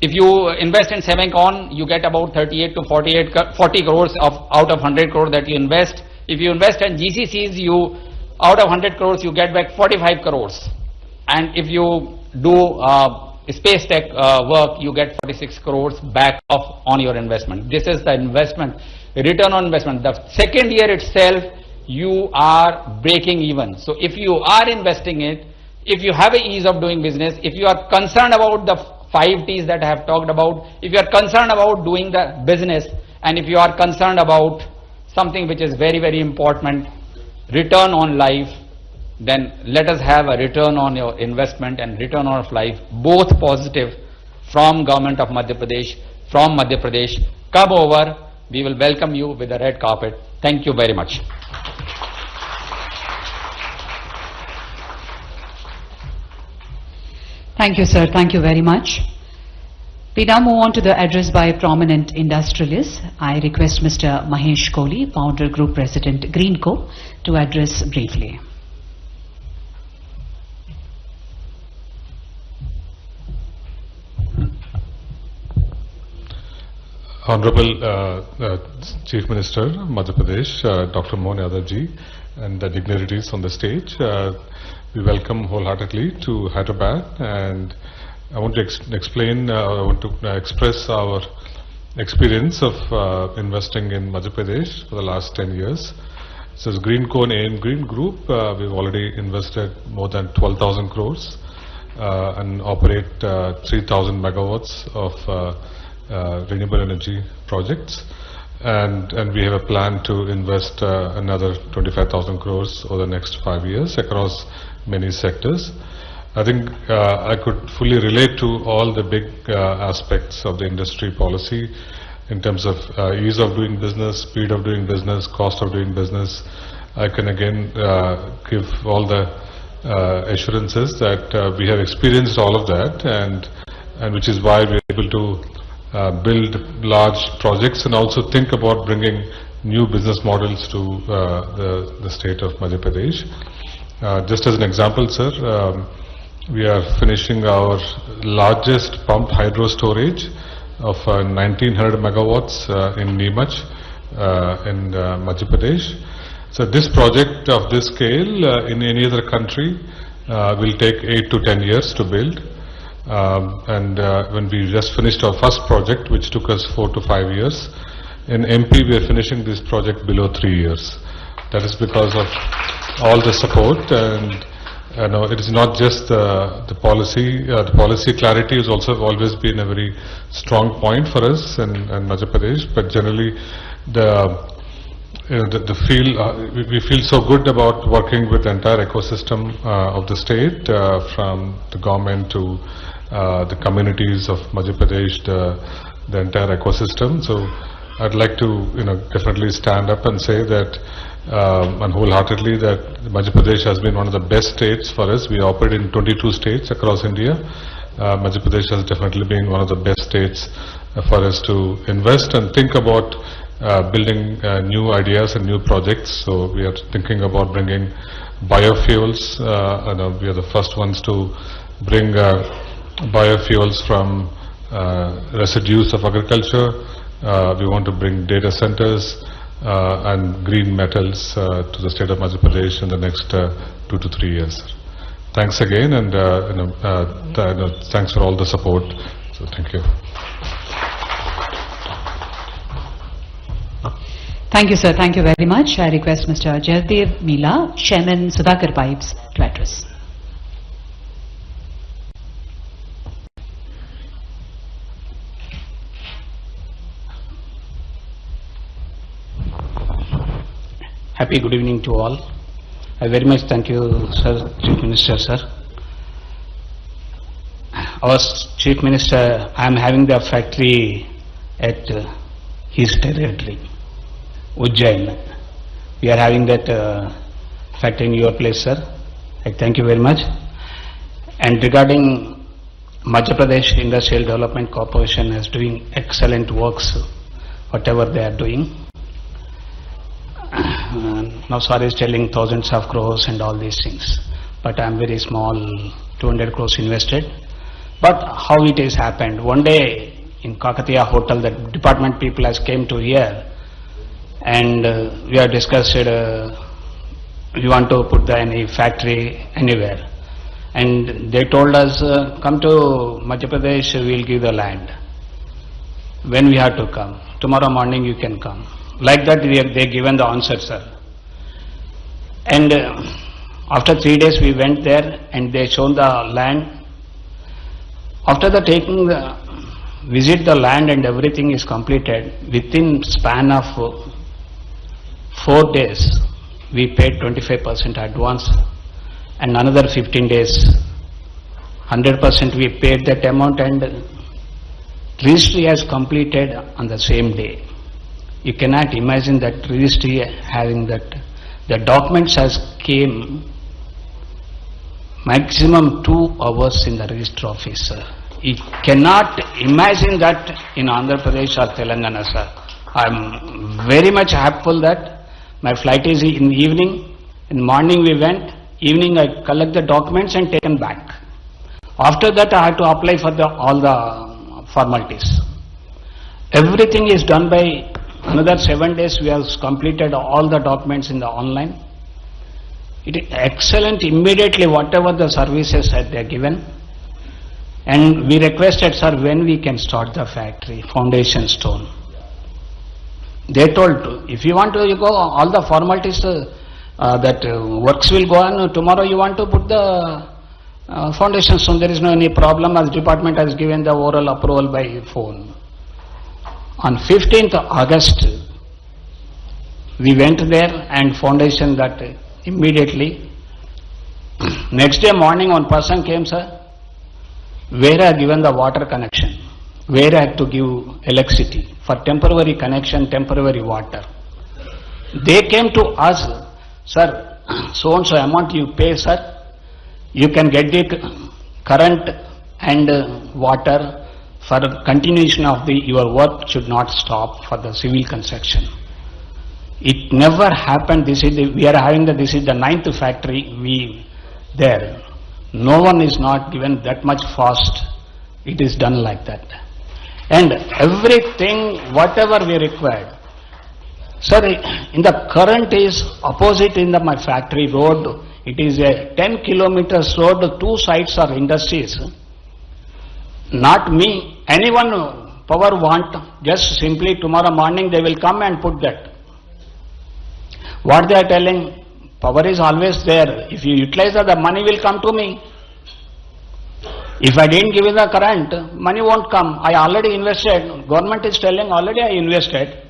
If you invest in Semicon, you get about 38 to 40 crores out of 100 crore that you invest. If you invest in GCCs, out of 100 crores, you get back 45 crores. And if you do space tech work, you get 46 crores back on your investment. This is the investment, return on investment. The second year itself, you are breaking even. So if you are investing it, if you have an ease of doing business, if you are concerned about the 5 T's that I have talked about, if you are concerned about doing the business, and if you are concerned about something which is very, very important, return on life, then let us have a return on your investment and return on life, both positive, from government of Madhya Pradesh, from Madhya Pradesh. Come over, we will welcome you with a red carpet. Thank you very much. Thank you, sir. Thank you very much. We now move on to the address by prominent industrialists. I request Mr. Mahesh Kohli, Founder Group President, Greenco, to address briefly. Honorable Chief Minister, Madhya Pradesh, Dr. Mohan Yadav ji, and the dignitaries on the stage, we welcome wholeheartedly to Hyderabad, and I want to express our experience of investing in Madhya Pradesh for the last 10 years. So as Greenco and AM Green Group, we've already invested more than 12,000 crores and operate 3,000 megawatts of renewable energy projects, and we have a plan to invest another 25,000 crores over the next 5 years across many sectors. I think I could fully relate to all the big aspects of the industry policy in terms of ease of doing business, speed of doing business, cost of doing business. I can again give all the assurances that we have experienced all of that, and which is why we are able to build large projects and also think about bringing new business models to the state of Madhya Pradesh. Just as an example, sir, we are finishing our largest pumped hydro storage of 1900 megawatts in Neemuch in Madhya Pradesh. So this project of this scale in any other country will take 8 to 10 years to build. When we just finished our first project, which took us 4 to 5 years, in MP we are finishing this project below 3 years. That is because of all the support, and it is not just the policy. The policy clarity has also always been a very strong point for us in Madhya Pradesh, but generally we feel so good about working with the entire ecosystem of the state, from the government to the communities of Madhya Pradesh, the entire ecosystem. So I'd like to definitely stand up and say that and wholeheartedly that Madhya Pradesh has been one of the best states for us. We operate in 22 states across India. Madhya Pradesh has definitely been one of the best states for us to invest and think about building new ideas and new projects. So we are thinking about bringing biofuels. We are the first ones to bring biofuels from residues of agriculture. We want to bring data centers and green metals to the state of Madhya Pradesh in the next 2 to 3 years. Thanks again, and thanks for all the support. So thank you. Thank you, sir. Thank you very much. I request Mr. Jaydev Mila, Chairman Sudhakar Pipes, to address. Happy good evening to all. I very much thank you, sir, Chief Minister, sir. Our Chief Minister, I am having the factory at his territory, Ujjain. We are having that factory in your place, sir. I thank you very much. And regarding Madhya Pradesh Industrial Development Corporation is doing excellent works, whatever they are doing. Now sorry is telling thousands of crores and all these things, but I am very small, 200 crores invested. But how it has happened, one day in Kakatiya Hotel, the department people has came to here, and we have discussed we want to put any factory anywhere, and they told us come to Madhya Pradesh, we will give the land. When we have to come, tomorrow morning you can come. Like that they given the answer, sir. And after 3 days we went there and they shown the land. After the taking the visit the land and everything is completed, within span of 4 days we paid 25% advance, and another 15 days 100% we paid that amount, and registry has completed on the same day. You cannot imagine that registry having that. The documents has came maximum 2 hours in the registry office, sir. You cannot imagine that in Andhra Pradesh or Telangana, sir. I am very much happy that my flight is in the evening. In the morning we went, evening I collect the documents and taken back. After that I had to apply for all the formalities. Everything is done by another 7 days. We have completed all the documents in the online. It is excellent immediately whatever the services that they are given. And we requested, sir, when we can start the factory, foundation stone. They told, if you want to you go, all the formalities that works will go on. Tomorrow you want to put the foundation stone, there is no any problem, as department has given the oral approval by phone. On 15th August, we went there and foundation that immediately Next day morning, one person came, sir, where I have given the water connection, where I have to give electricity for temporary connection, temporary water. They came to us, sir, so and so amount you pay, sir, you can get the current and water for continuation of your work should not stop for the civil construction. It never happened. This is we are having this is the 9th factory there. No one is not given that much fast. It is done like that. And everything, whatever we required. Sir, in the current is opposite in my factory road. It is a 10 kilometers road, 2 sides are industries. Not me, anyone power want, just simply tomorrow morning they will come and put that. What they are telling, power is always there. If you utilize that, the money will come to me. If I didn't give you the current, money won't come. I already invested. Government is telling already I invested.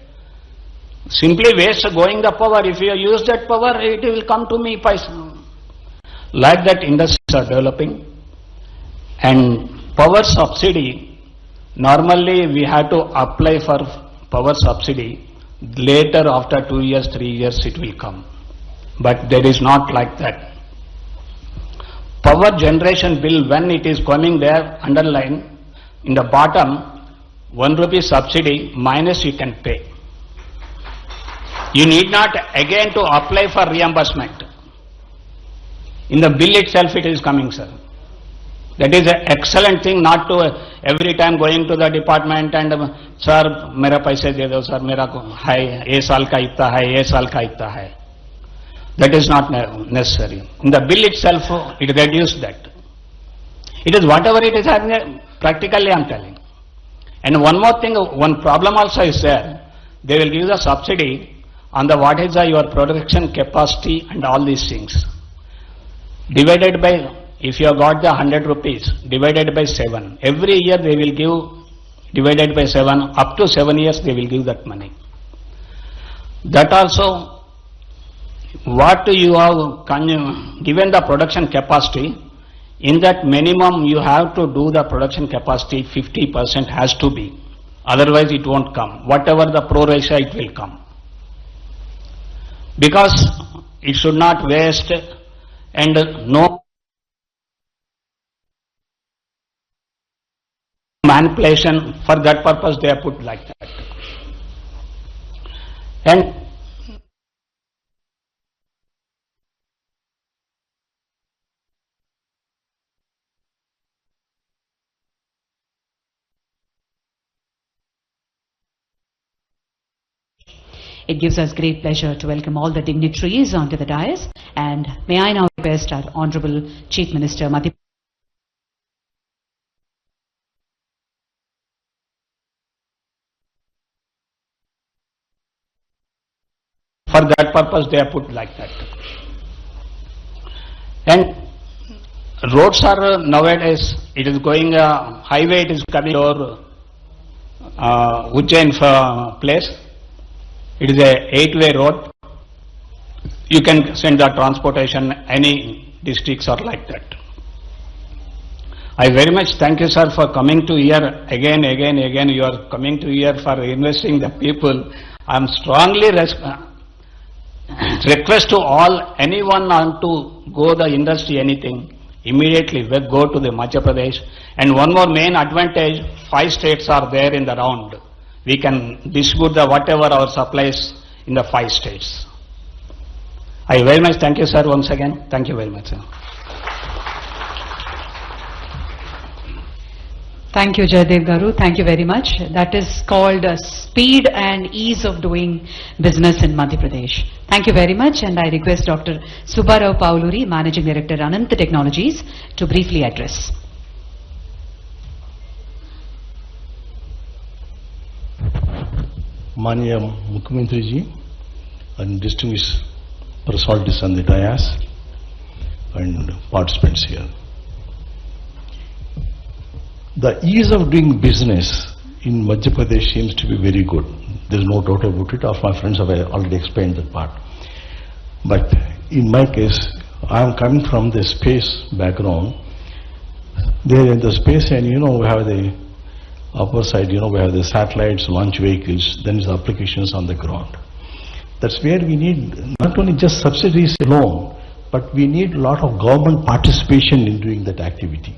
Simply waste going the power. If you use that power, it will come to me. Like that industries are developing. And power subsidy, normally we have to apply for power subsidy. Later after 2 years, 3 years it will come. But there is not like that. Power generation bill, when it is coming there, underline, in the bottom, 1 rupee subsidy minus you can pay. You need not again to apply for reimbursement. In the bill itself it is coming, sir. That is an excellent thing, not to every time going to the department and sir, mera paise de do, sir, mera hai, ye saal ka itna hai, ye saal ka itna hai. That is not necessary. In the bill itself, it reduced that. It is whatever it is having, practically I am telling. And one more thing, one problem also is there. They will give the subsidy on the what is your production capacity and all these things. Divided by, if you have got the 100 rupees, divided by 7. Every year they will give, divided by 7, up to 7 years they will give that money. That also, what you have given the production capacity, in that minimum you have to do the production capacity 50% has to be. Otherwise it won't come. Whatever the pro ratio it will come. Because it should not waste and no manipulation. For that purpose they are put like that. And it gives us great pleasure to welcome all the dignitaries onto the dais, and may I now request our Honorable Chief Minister Madhya for that purpose they are put like that. And roads are nowadays, it is going highway, it is coming over Ujjain place. It is a 8-way road. You can send the transportation, any districts are like that. I very much thank you, sir, for coming to here again. You are coming to here for investing the people. I am strongly request to all, anyone want to go the industry, anything, immediately go to the Madhya Pradesh. And one more main advantage, 5 states are there in the round. We can distribute the whatever our supplies in the 5 states. I very much thank you, sir, once again. Thank you very much, sir. Thank you, Jayadev Garu. Thank you very much. That is called speed and ease of doing business in Madhya Pradesh. Thank you very much, and I request Dr. Subbarao Pauluri, Managing Director, Ananta Technologies, to briefly address. Manya Mukhyamantri ji and distinguished personalities on the dais and participants here. The ease of doing business in Madhya Pradesh seems to be very good. There is no doubt about it. All my friends have already explained that part. But in my case, I am coming from the space background. There in the space, and we have the upper side, we have the satellites, launch vehicles, then the applications on the ground. That's where we need not only just subsidies alone, but we need a lot of government participation in doing that activity.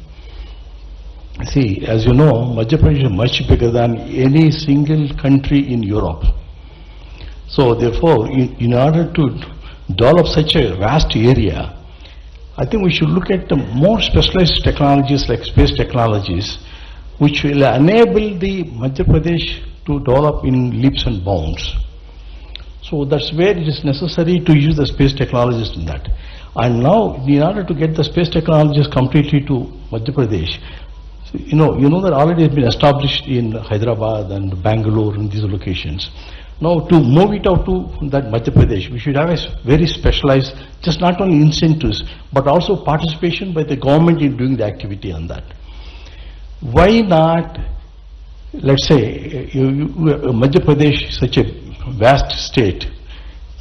See, as you know, Madhya Pradesh is much bigger than any single country in Europe. So therefore, in order to develop such a vast area, I think we should look at the more specialized technologies like space technologies, which will enable the Madhya Pradesh to develop in leaps and bounds. So that's where it is necessary to use the space technologies in that. And now, in order to get the space technologies completely to Madhya Pradesh, you know that already has been established in Hyderabad and Bangalore and these locations. Now, to move it out to that Madhya Pradesh, we should have a very specialized, just not only incentives, but also participation by the government in doing the activity on that. Why not, let's say, Madhya Pradesh, such a vast state,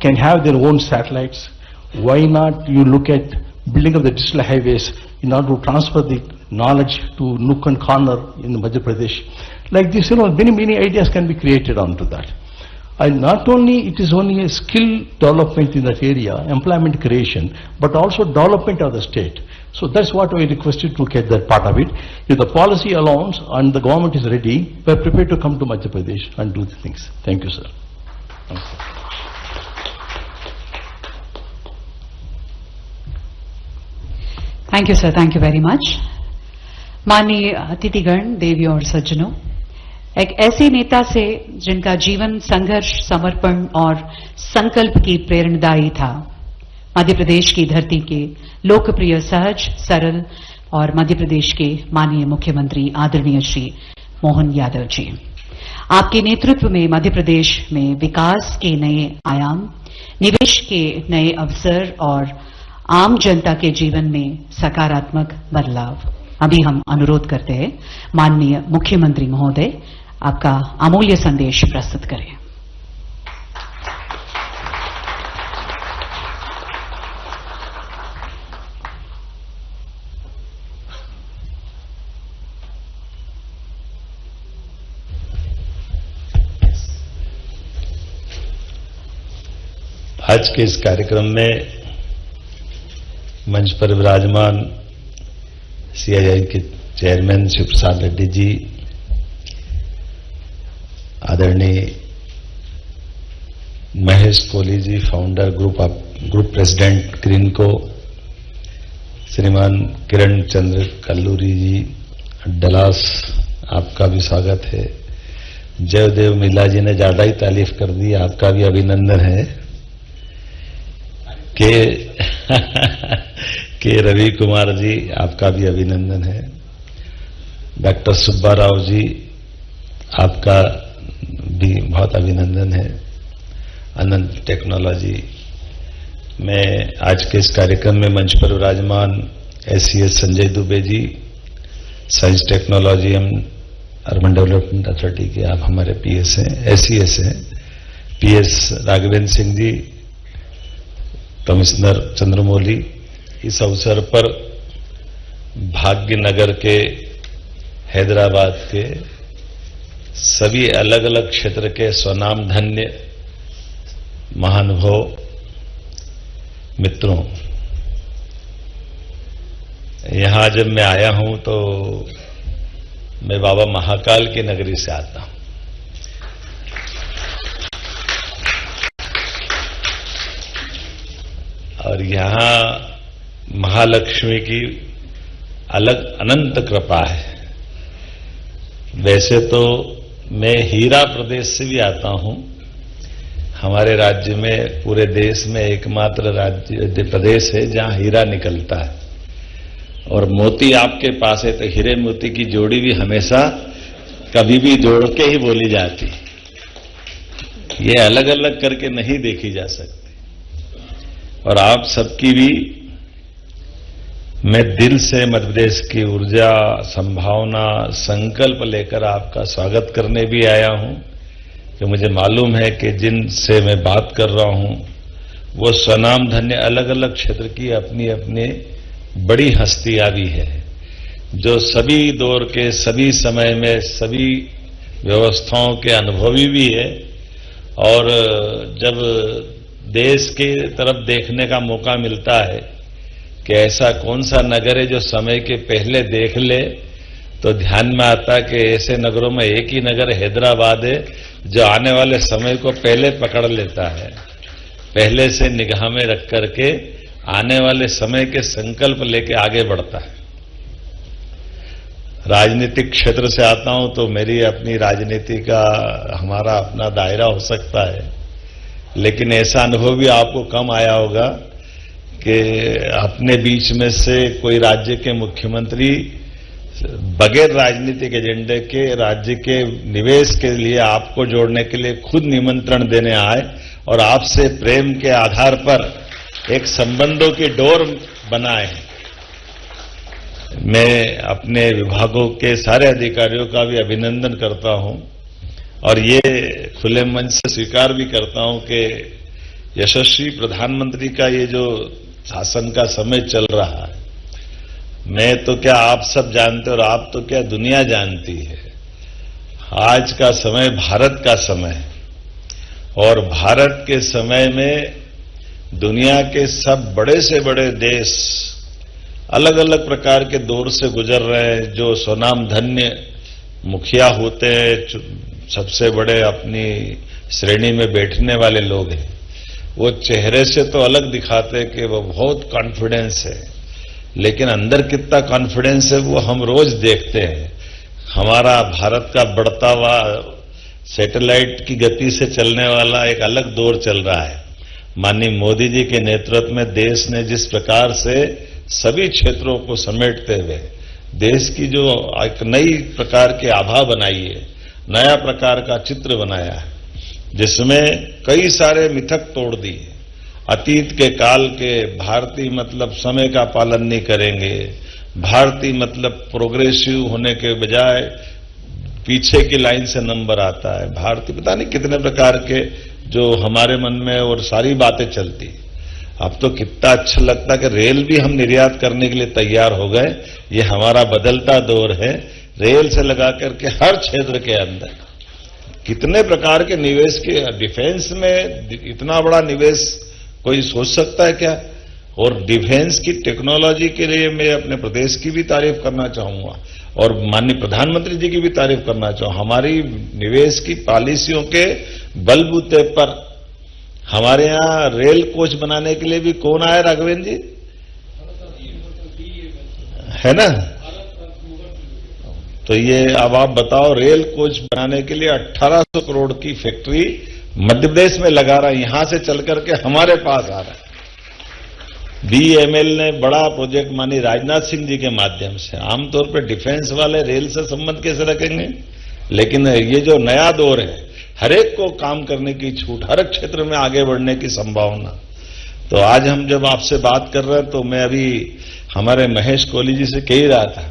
can have their own satellites? Why not you look at building of the digital highways in order to transfer the knowledge to nook and corner in the Madhya Pradesh? Like this, many ideas can be created onto that. And not only it is only a skill development in that area, employment creation, but also development of the state. So that's what I requested to look at that part of it. If the policy allows and the government is ready, we are prepared to come to Madhya Pradesh and do the things. Thank you, sir. Thank you. Thank you, sir. Thank you very much. माननीय अतिथिगण, देवियों और सज्जनों, एक ऐसे नेता से जिनका जीवन संघर्ष, समर्पण और संकल्प की प्रेरणादायी था, मध्य प्रदेश की धरती के लोकप्रिय, सहज, सरल और मध्य प्रदेश के माननीय मुख्यमंत्री आदरणीय श्री मोहन यादव जी। आपके नेतृत्व में मध्य प्रदेश में विकास के नए आयाम, निवेश के नए अवसर और आम जनता के जीवन में सकारात्मक बदलाव। अभी हम अनुरोध करते हैं माननीय मुख्यमंत्री महोदय आपका अमूल्य संदेश प्रस्तुत करें। आज के इस कार्यक्रम में मंच पर विराजमान सीआईआई के चेयरमैन शिव प्रसाद रेड्डी जी, आदरणीय Mahesh Kohli ji, founder group president Greenko, श्रीमान किरण चंद्र कल्लूरी जी डलास, आपका भी स्वागत है। जयदेव मिला जी ने ज्यादा ही तारीफ कर दी, आपका भी अभिनंदन है। के रवि कुमार जी, आपका भी अभिनंदन है। डॉक्टर सुब्बा राव जी, आपका भी बहुत अभिनंदन है। अनंत टेक्नोलॉजी में आज के इस कार्यक्रम में मंच पर विराजमान SCS Sanjay Dubey ji, science technology and urban development authority के आप हमारे पीएस हैं, एससीएस हैं। PS Raghavendra Singh ji, commissioner Chandramouli. इस अवसर पर भाग्यनगर के, हैदराबाद के सभी अलग अलग क्षेत्र के स्वनाम धन्य महानुभाव मित्रों, यहां जब मैं आया हूं तो मैं बाबा महाकाल की नगरी से आता हूं। और यहां महालक्ष्मी की अलग अनंत कृपा है। वैसे तो मैं हीरा प्रदेश से भी आता हूं। हमारे राज्य में, पूरे देश में एकमात्र राज्य प्रदेश है जहां हीरा निकलता है, और मोती आपके पास है, तो हीरे मोती की जोड़ी भी हमेशा कभी भी जोड़ के ही बोली जाती। ये अलग अलग करके नहीं देखी जा सकती। और आप सबकी भी मैं दिल से मध्य प्रदेश की ऊर्जा, संभावना, संकल्प लेकर आपका स्वागत करने भी आया हूं, कि मुझे मालूम है कि जिनसे मैं बात कर रहा हूं वो स्वनाम धन्य अलग अलग क्षेत्र की अपनी अपनी बड़ी हस्तियां भी है, जो सभी दौर के सभी समय में सभी व्यवस्थाओं के अनुभवी भी है। और जब देश के तरफ देखने का मौका मिलता है कि ऐसा कौन सा नगर है जो समय के पहले देख ले, तो ध्यान में आता है कि ऐसे नगरों में एक ही नगर हैदराबाद है जो आने वाले समय को पहले पकड़ लेता है, पहले से निगाह में रख करके आने वाले समय के संकल्प लेके आगे बढ़ता है। राजनीतिक क्षेत्र से आता हूं तो मेरी अपनी राजनीति का हमारा अपना दायरा हो सकता है, लेकिन ऐसा अनुभव भी आपको कम आया होगा कि अपने बीच में से कोई राज्य के मुख्यमंत्री बगैर राजनीतिक एजेंडे के राज्य के निवेश के लिए आपको जोड़ने के लिए खुद निमंत्रण देने आए और आपसे प्रेम के आधार पर एक संबंधों की डोर बनाए। मैं अपने विभागों के सारे अधिकारियों का भी अभिनंदन करता हूं और ये खुले मंच से स्वीकार भी करता हूं कि यशस्वी प्रधानमंत्री का ये जो शासन का समय चल रहा है, मैं तो क्या आप सब जानते और आप तो क्या दुनिया जानती है। आज का समय भारत का समय है और भारत के समय में दुनिया के सब बड़े से बड़े देश अलग अलग प्रकार के दौर से गुजर रहे हैं। जो स्वनाम धन्य मुखिया होते हैं, सबसे बड़े अपनी श्रेणी में बैठने वाले लोग हैं, वो चेहरे से तो अलग दिखाते हैं कि वो बहुत कॉन्फिडेंस है, लेकिन अंदर कितना कॉन्फिडेंस है वो हम रोज देखते हैं। हमारा भारत का बढ़ता हुआ सैटेलाइट की गति से चलने वाला एक अलग दौर चल रहा है। माननीय मोदी जी के नेतृत्व में देश ने जिस प्रकार से सभी क्षेत्रों को समेटते हुए देश की जो एक नई प्रकार की आभा बनाई है, नया प्रकार का चित्र बनाया है, जिसमें कई सारे मिथक तोड़ दिए। अतीत के काल के भारतीय मतलब समय का पालन नहीं करेंगे, भारतीय मतलब प्रोग्रेसिव होने के बजाय पीछे की लाइन से नंबर आता है, भारतीय पता नहीं कितने प्रकार के जो हमारे मन में और सारी बातें चलती। अब तो कितना अच्छा लगता है कि रेल भी हम निर्यात करने के लिए तैयार हो गए। ये हमारा बदलता दौर है, रेल से लगा करके हर क्षेत्र के अंदर कितने प्रकार के निवेश के, डिफेंस में इतना बड़ा निवेश कोई सोच सकता है क्या? और डिफेंस की टेक्नोलॉजी के लिए मैं अपने प्रदेश की भी तारीफ करना चाहूंगा और माननीय प्रधानमंत्री जी की भी तारीफ करना चाहूंगा। हमारी निवेश की पॉलिसियों के बलबूते पर हमारे यहां रेल कोच बनाने के लिए भी कौन आया राघवेंद्र जी, है ना? तो ये अब आप बताओ, रेल कोच बनाने के लिए 1800 करोड़ की फैक्ट्री मध्य प्रदेश में लगा रहा है, यहां से चल करके हमारे पास आ रहा है। बीएमएल ने बड़ा प्रोजेक्ट मानी राजनाथ सिंह जी के माध्यम से। आमतौर पर डिफेंस वाले रेल से संबंध कैसे रखेंगे, लेकिन ये जो नया दौर है, हर एक को काम करने की छूट, हर एक क्षेत्र में आगे बढ़ने की संभावना। तो आज हम जब आपसे बात कर रहे हैं तो मैं अभी हमारे महेश कोहली जी से कह ही रहा था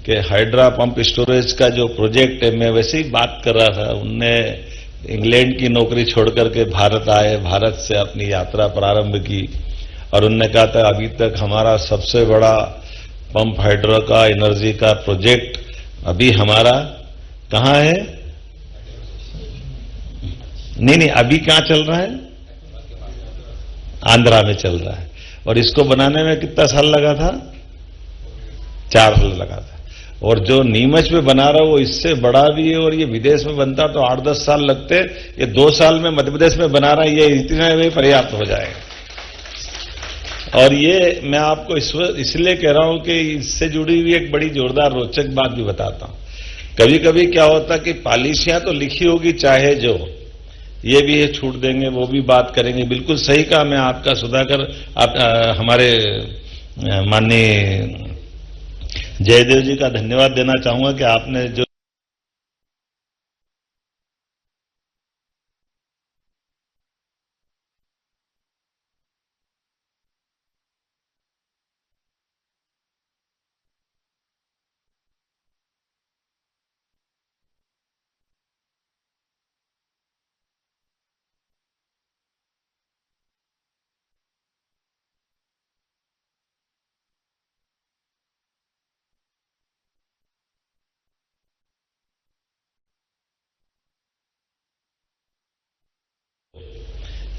कि हाइड्रा पंप स्टोरेज का जो प्रोजेक्ट है, मैं वैसे ही बात कर रहा था। उनने इंग्लैंड की नौकरी छोड़ करके भारत आए, भारत से अपनी यात्रा प्रारंभ की और उनने कहा था अभी तक हमारा सबसे बड़ा पंप हाइड्रो का एनर्जी का प्रोजेक्ट अभी हमारा कहां है? नहीं, अभी कहां चल रहा है? आंध्रा में चल रहा है। और इसको बनाने में कितना साल लगा था? 4 साल लगा था। और जो नीमच में बना रहा वो इससे बड़ा भी है, और ये विदेश में बनता तो 8-10 साल लगते। ये 2 साल में मध्य प्रदेश में बना रहा है, ये इतने में पर्याप्त हो जाएगा। और ये मैं आपको इसलिए कह रहा हूं कि इससे जुड़ी हुई एक बड़ी जोरदार रोचक बात भी बताता हूं। कभी कभी क्या होता कि पॉलिसियां तो लिखी होगी चाहे जो, ये भी ये छूट देंगे, वो भी बात करेंगे। बिल्कुल सही कहा। मैं आपका सुधाकर आप हमारे माननीय जयदेव जी का धन्यवाद देना चाहूंगा कि आपने जो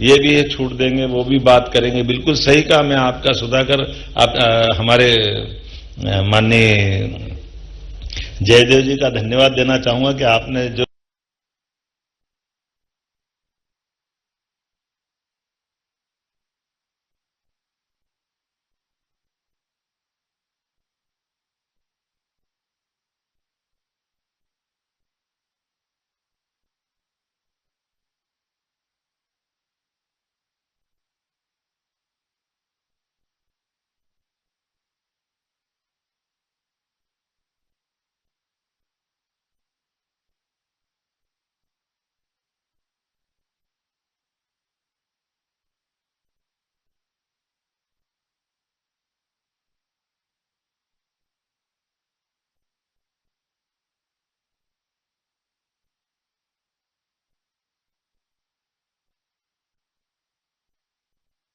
ये भी है, छूट देंगे, वो भी बात करेंगे। बिल्कुल सही कहा। मैं आपका सुधाकर, आप हमारे माननीय जयदेव जी का धन्यवाद देना चाहूंगा कि आपने जो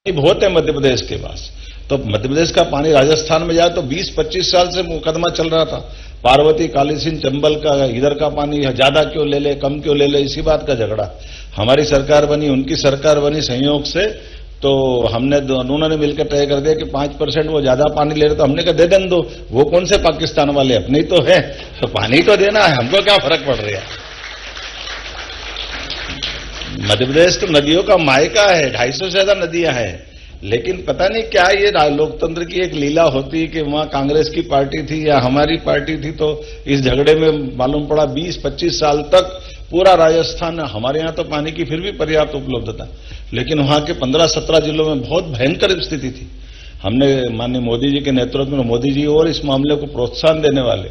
बहुत है मध्य प्रदेश के पास, तो मध्य प्रदेश का पानी राजस्थान में जाए तो 20-25 साल से मुकदमा चल रहा था। पार्वती, काली सिंध, चंबल का इधर का पानी ज्यादा क्यों ले ले, कम क्यों ले ले, इसी बात का झगड़ा। हमारी सरकार बनी, उनकी सरकार बनी संयोग से, तो हमने दोनों ने मिलकर तय कर दिया कि 5% वो ज्यादा पानी ले रहे, तो हमने कहा दे दें दो। वो कौन से पाकिस्तान वाले, अपने ही तो है, तो पानी तो देना है, हमको क्या फर्क पड़ रहा है। मध्य प्रदेश तो नदियों का मायका है, 250 से ज्यादा नदियां हैं, लेकिन पता नहीं क्या ये लोकतंत्र की एक लीला होती है कि वहां कांग्रेस की पार्टी थी या हमारी पार्टी थी, तो इस झगड़े में मालूम पड़ा 20-25 साल तक पूरा राजस्थान, हमारे यहां तो पानी की फिर भी पर्याप्त उपलब्धता, लेकिन वहां के 15-17 जिलों में बहुत भयंकर स्थिति थी। हमने माननीय मोदी जी के नेतृत्व में, मोदी जी और इस मामले को प्रोत्साहन देने वाले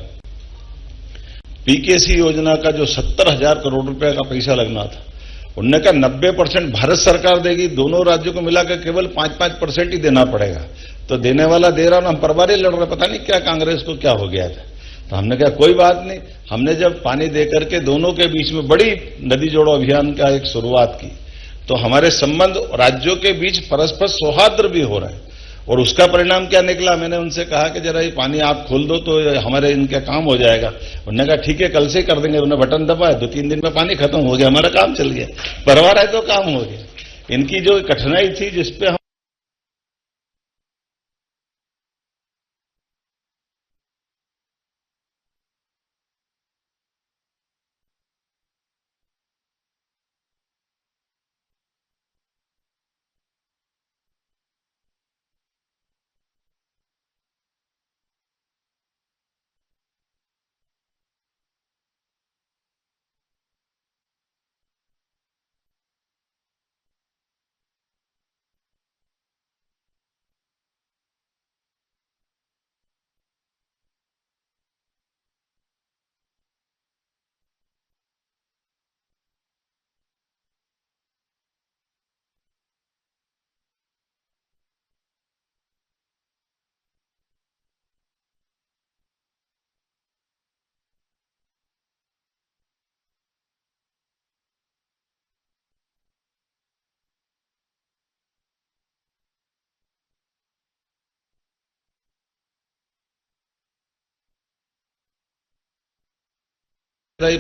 पीकेसी योजना का जो 70,000 करोड़ रुपए का पैसा लगना था, उनने कहा 90% भारत सरकार देगी, दोनों राज्यों को मिलाकर केवल 5-5% ही देना पड़ेगा। तो देने वाला दे रहा ना, हम परवारी लड़ रहे, पता नहीं क्या कांग्रेस को क्या हो गया था। तो हमने कहा कोई बात नहीं, हमने जब पानी दे करके दोनों के बीच में बड़ी नदी जोड़ो अभियान का एक शुरुआत की, तो हमारे संबंध राज्यों के बीच परस्पर सौहार्द भी हो रहा है। और उसका परिणाम क्या निकला, मैंने उनसे कहा कि जरा ये पानी आप खोल दो तो हमारे इनका काम हो जाएगा। उन्होंने कहा ठीक है, कल से कर देंगे। उन्होंने बटन दबाया, 2-3 दिन में पानी खत्म हो गया, हमारा काम चल गया, परवार है तो काम हो गया। इनकी जो कठिनाई थी जिसपे हम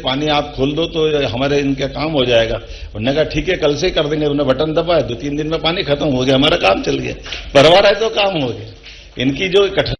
पानी आप खोल दो तो हमारे इनका काम हो जाएगा। उन्होंने कहा ठीक है, कल से कर देंगे। उन्होंने बटन दबाया, 2-3 दिन में पानी खत्म हो गया, हमारा काम चल गया, परवार है तो काम हो गया। इनकी जो कठिनाई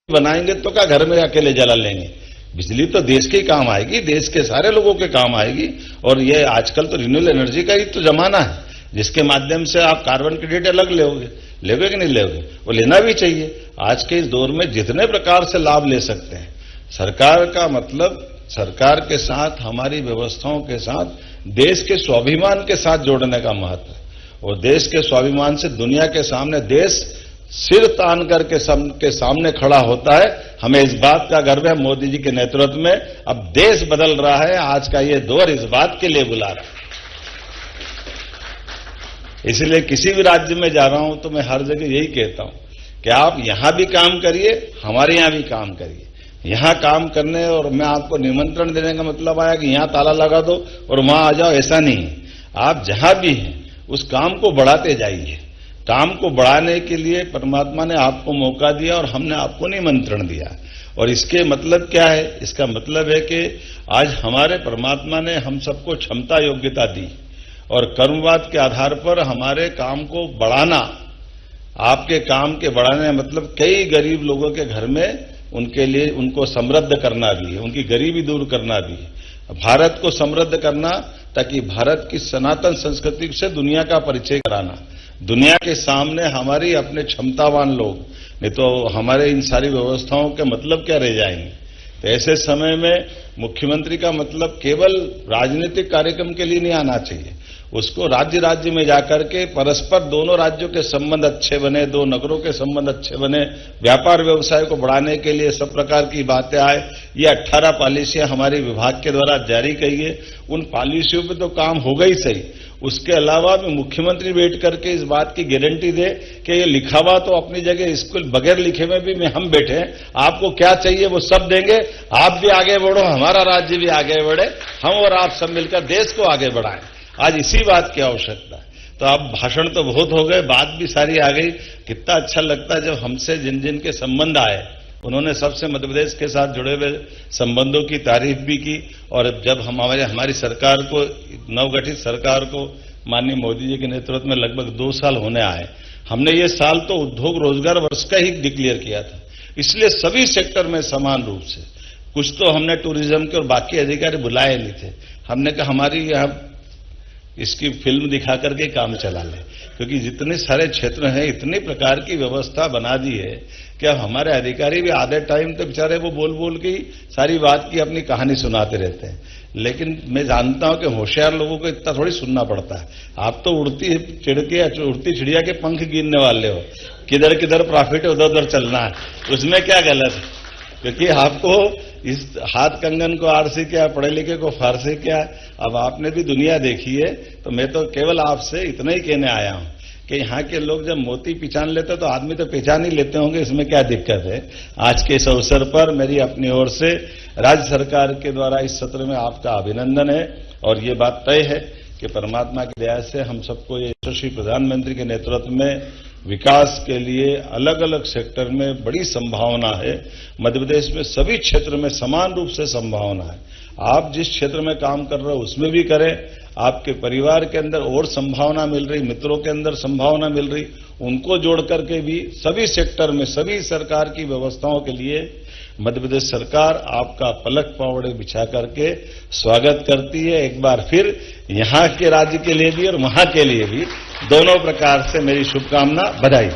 बनाएंगे तो क्या घर में अकेले जला लेंगे, बिजली तो देश के काम आएगी, देश के सारे लोगों के काम आएगी। और ये आजकल तो रिन्यूएबल एनर्जी का ही तो जमाना है, जिसके माध्यम से आप कार्बन क्रेडिट अलग लेगे कि नहीं लेगे, वो लेना भी चाहिए। आज के इस दौर में जितने प्रकार से लाभ ले सकते हैं, सरकार का मतलब सरकार के साथ, हमारी व्यवस्थाओं के साथ देश के स्वाभिमान के साथ जोड़ने का महत्व है। और देश के स्वाभिमान से दुनिया के सामने देश सिर तान करके सबके सामने खड़ा होता है। हमें इस बात का गर्व है, मोदी जी के नेतृत्व में अब देश बदल रहा है। आज का ये दौर इस बात के लिए बुला रहा है। इसलिए किसी भी राज्य में जा रहा हूं तो मैं हर जगह यही कहता हूं कि आप यहां भी काम करिए, हमारे यहां भी काम करिए। यहां काम करने और मैं आपको निमंत्रण देने का मतलब आया कि यहां ताला लगा दो और वहां आ जाओ, ऐसा नहीं है। आप जहां भी हैं उस काम को बढ़ाते जाइए। काम को बढ़ाने के लिए परमात्मा ने आपको मौका दिया और हमने आपको निमंत्रण दिया। और इसके मतलब क्या है? इसका मतलब है कि आज हमारे परमात्मा ने हम सबको क्षमता योग्यता दी और कर्मवाद के आधार पर हमारे काम को बढ़ाना, आपके काम के बढ़ाने मतलब कई गरीब लोगों के घर में उनके लिए उनको समृद्ध करना भी है, उनकी गरीबी दूर करना भी है, भारत को समृद्ध करना ताकि भारत की सनातन संस्कृति से दुनिया का परिचय कराना, दुनिया के सामने हमारी अपने क्षमतावान लोग, नहीं तो हमारे इन सारी व्यवस्थाओं के मतलब क्या रह जाएंगे। तो ऐसे समय में मुख्यमंत्री का मतलब केवल राजनीतिक कार्यक्रम के लिए नहीं आना चाहिए, उसको राज्य राज्य में जाकर के परस्पर दोनों राज्यों के संबंध अच्छे बने, दो नगरों के संबंध अच्छे बने, व्यापार व्यवसाय को बढ़ाने के लिए सब प्रकार की बातें आए। ये 18 पॉलिसियां हमारे विभाग के द्वारा जारी की गई। उन पॉलिसियों पे तो काम होगा ही सही, उसके अलावा भी मुख्यमंत्री बैठ करके इस बात की गारंटी दे कि ये लिखा हुआ तो अपनी जगह स्कूल बगैर लिखे में भी हम बैठे हैं, आपको क्या चाहिए वो सब देंगे, आप भी आगे बढ़ो, हमारा राज्य भी आगे बढ़े, हम और आप सब मिलकर देश को आगे बढ़ाएं। आज इसी बात की आवश्यकता है। तो अब भाषण तो बहुत हो गए, बात भी सारी आ गई। कितना अच्छा लगता है जब हमसे जिन जिन के संबंध आए उन्होंने सबसे मध्य प्रदेश के साथ जुड़े हुए संबंधों की तारीफ भी की। और जब हमारी सरकार को, नवगठित सरकार को माननीय मोदी जी के नेतृत्व में लगभग 2 साल होने आए, हमने ये साल तो उद्योग रोजगार वर्ष का ही डिक्लेयर किया था। इसलिए सभी सेक्टर में समान रूप से, कुछ तो हमने टूरिज्म के और बाकी अधिकारी बुलाए नहीं थे, हमने कहा हमारी यहाँ इसकी फिल्म दिखा करके काम चला ले, क्योंकि जितने सारे क्षेत्र हैं इतनी प्रकार की व्यवस्था बना दी है कि अब हमारे अधिकारी भी आधे टाइम तो बेचारे वो बोल बोल के सारी बात की अपनी कहानी सुनाते रहते हैं। लेकिन मैं जानता हूं कि होशियार लोगों को इतना थोड़ी सुनना पड़ता है। आप तो उड़ती चिड़िया के पंख गिनने वाले हो, किधर किधर प्रॉफिट है उधर उधर चलना है, उसमें क्या गलत है? क्योंकि आपको इस हाथ कंगन को आरसी क्या, पढ़े लिखे को फारसी क्या। अब आपने भी दुनिया देखी है, तो मैं तो केवल आपसे इतना ही कहने आया हूं कि यहाँ के लोग जब मोती पहचान लेते तो आदमी तो पहचान ही लेते होंगे, इसमें क्या दिक्कत है। आज के इस अवसर पर मेरी अपनी ओर से राज्य सरकार के द्वारा इस सत्र में आपका अभिनंदन है। और ये बात तय है कि परमात्मा की दया से हम सबको ये यशस्वी प्रधानमंत्री के नेतृत्व में विकास के लिए अलग अलग सेक्टर में बड़ी संभावना है। मध्य प्रदेश में सभी क्षेत्र में समान रूप से संभावना है। आप जिस क्षेत्र में काम कर रहे हो उसमें भी करें, आपके परिवार के अंदर और संभावना मिल रही, मित्रों के अंदर संभावना मिल रही, उनको जोड़ करके भी सभी सेक्टर में सभी सरकार की व्यवस्थाओं के लिए मध्य प्रदेश सरकार आपका पलक पावड़े बिछा करके स्वागत करती है। एक बार फिर यहाँ के राज्य के लिए भी और वहां के लिए भी दोनों प्रकार से मेरी शुभकामना, बधाई।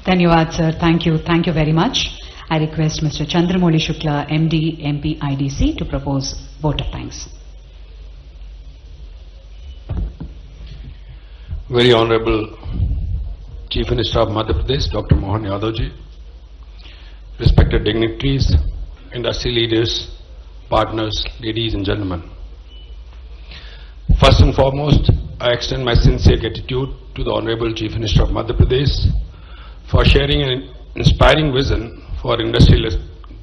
धन्यवाद sir, thank you very much. I request Mr. Chandramouli Shukla, MD, MP, IDC to propose vote of thanks. Very Honorable Chief Minister of Madhya Pradesh, Dr. Mohan Yadav ji, respected dignitaries, industry leaders, partners, ladies and gentlemen. First and foremost, I extend my sincere gratitude to the Honorable Chief Minister of Madhya Pradesh for sharing an inspiring vision for industrial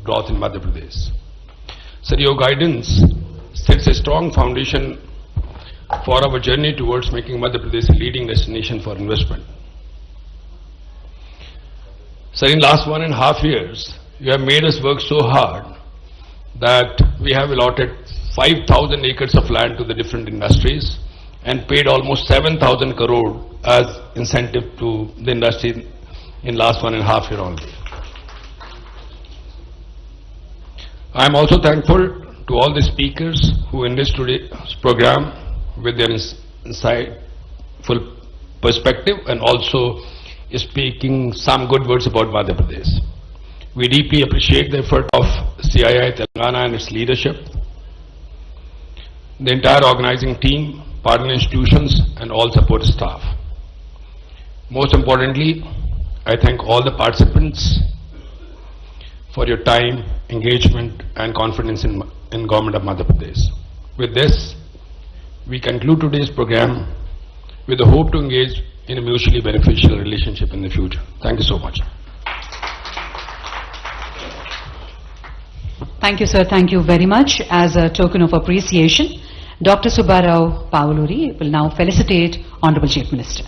growth in Madhya Pradesh. Sir, your guidance sets a strong foundation for our journey towards making Madhya Pradesh a leading destination for investment. Sir, in last 1.5 years, you have made us work so hard that we have allotted 5,000 acres of land to the different industries and paid almost 7,000 crore as incentive to the industry in last 1.5 years only. I am also thankful to all the speakers who in this today's program with their insightful perspective and also speaking some good words about Madhya Pradesh. We deeply appreciate the effort of CII Telangana and its leadership, the entire organizing team, partner institutions, and all support staff. Most importantly, I thank all the participants for your time, engagement, and confidence in Government of Madhya Pradesh. With this, we conclude today's program with the hope to engage in a mutually beneficial relationship in the future. Thank you so much. Thank you, sir. Thank you very much. As a token of appreciation, Dr. Subbarao Pavuluri will now felicitate Honorable Chief Minister.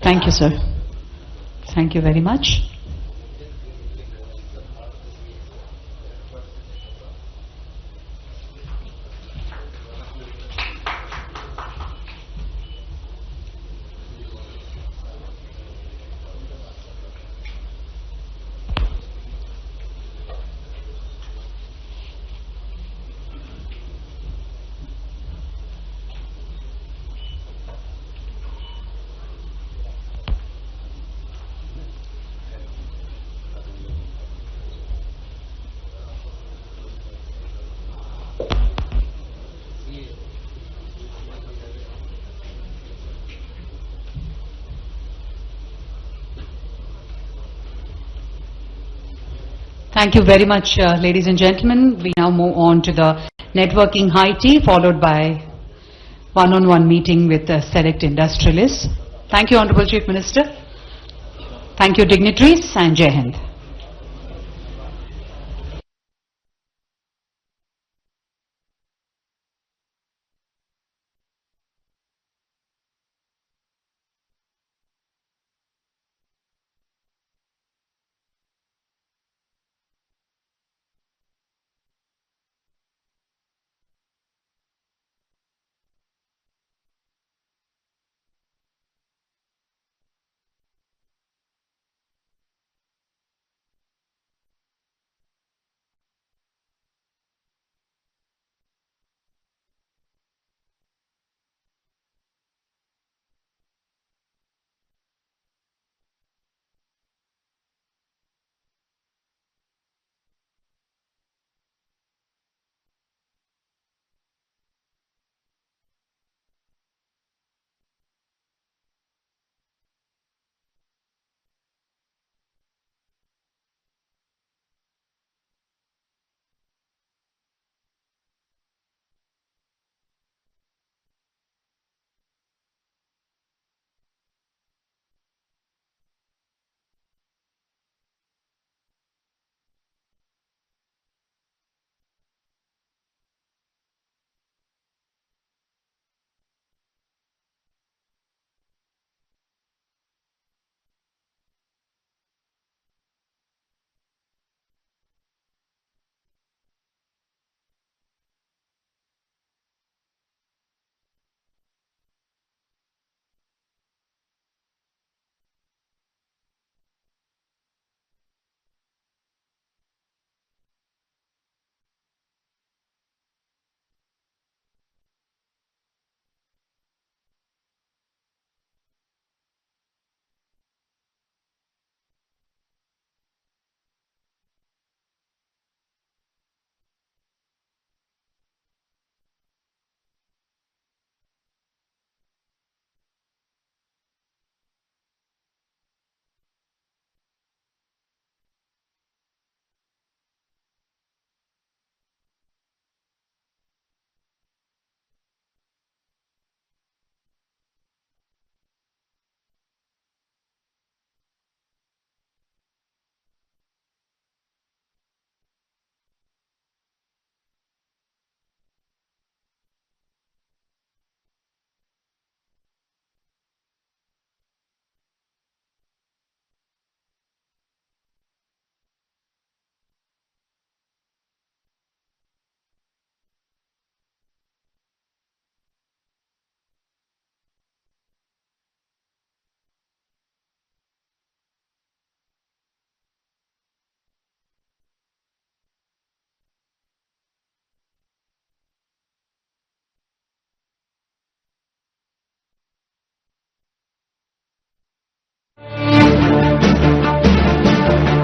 Thank you, sir. Thank you very much. Thank you very much, ladies and gentlemen. We now move on to the networking high tea, followed by one-on-one meeting with select industrialists. Thank you, Honorable Chief Minister. Thank you, dignitaries, and Jai Hind.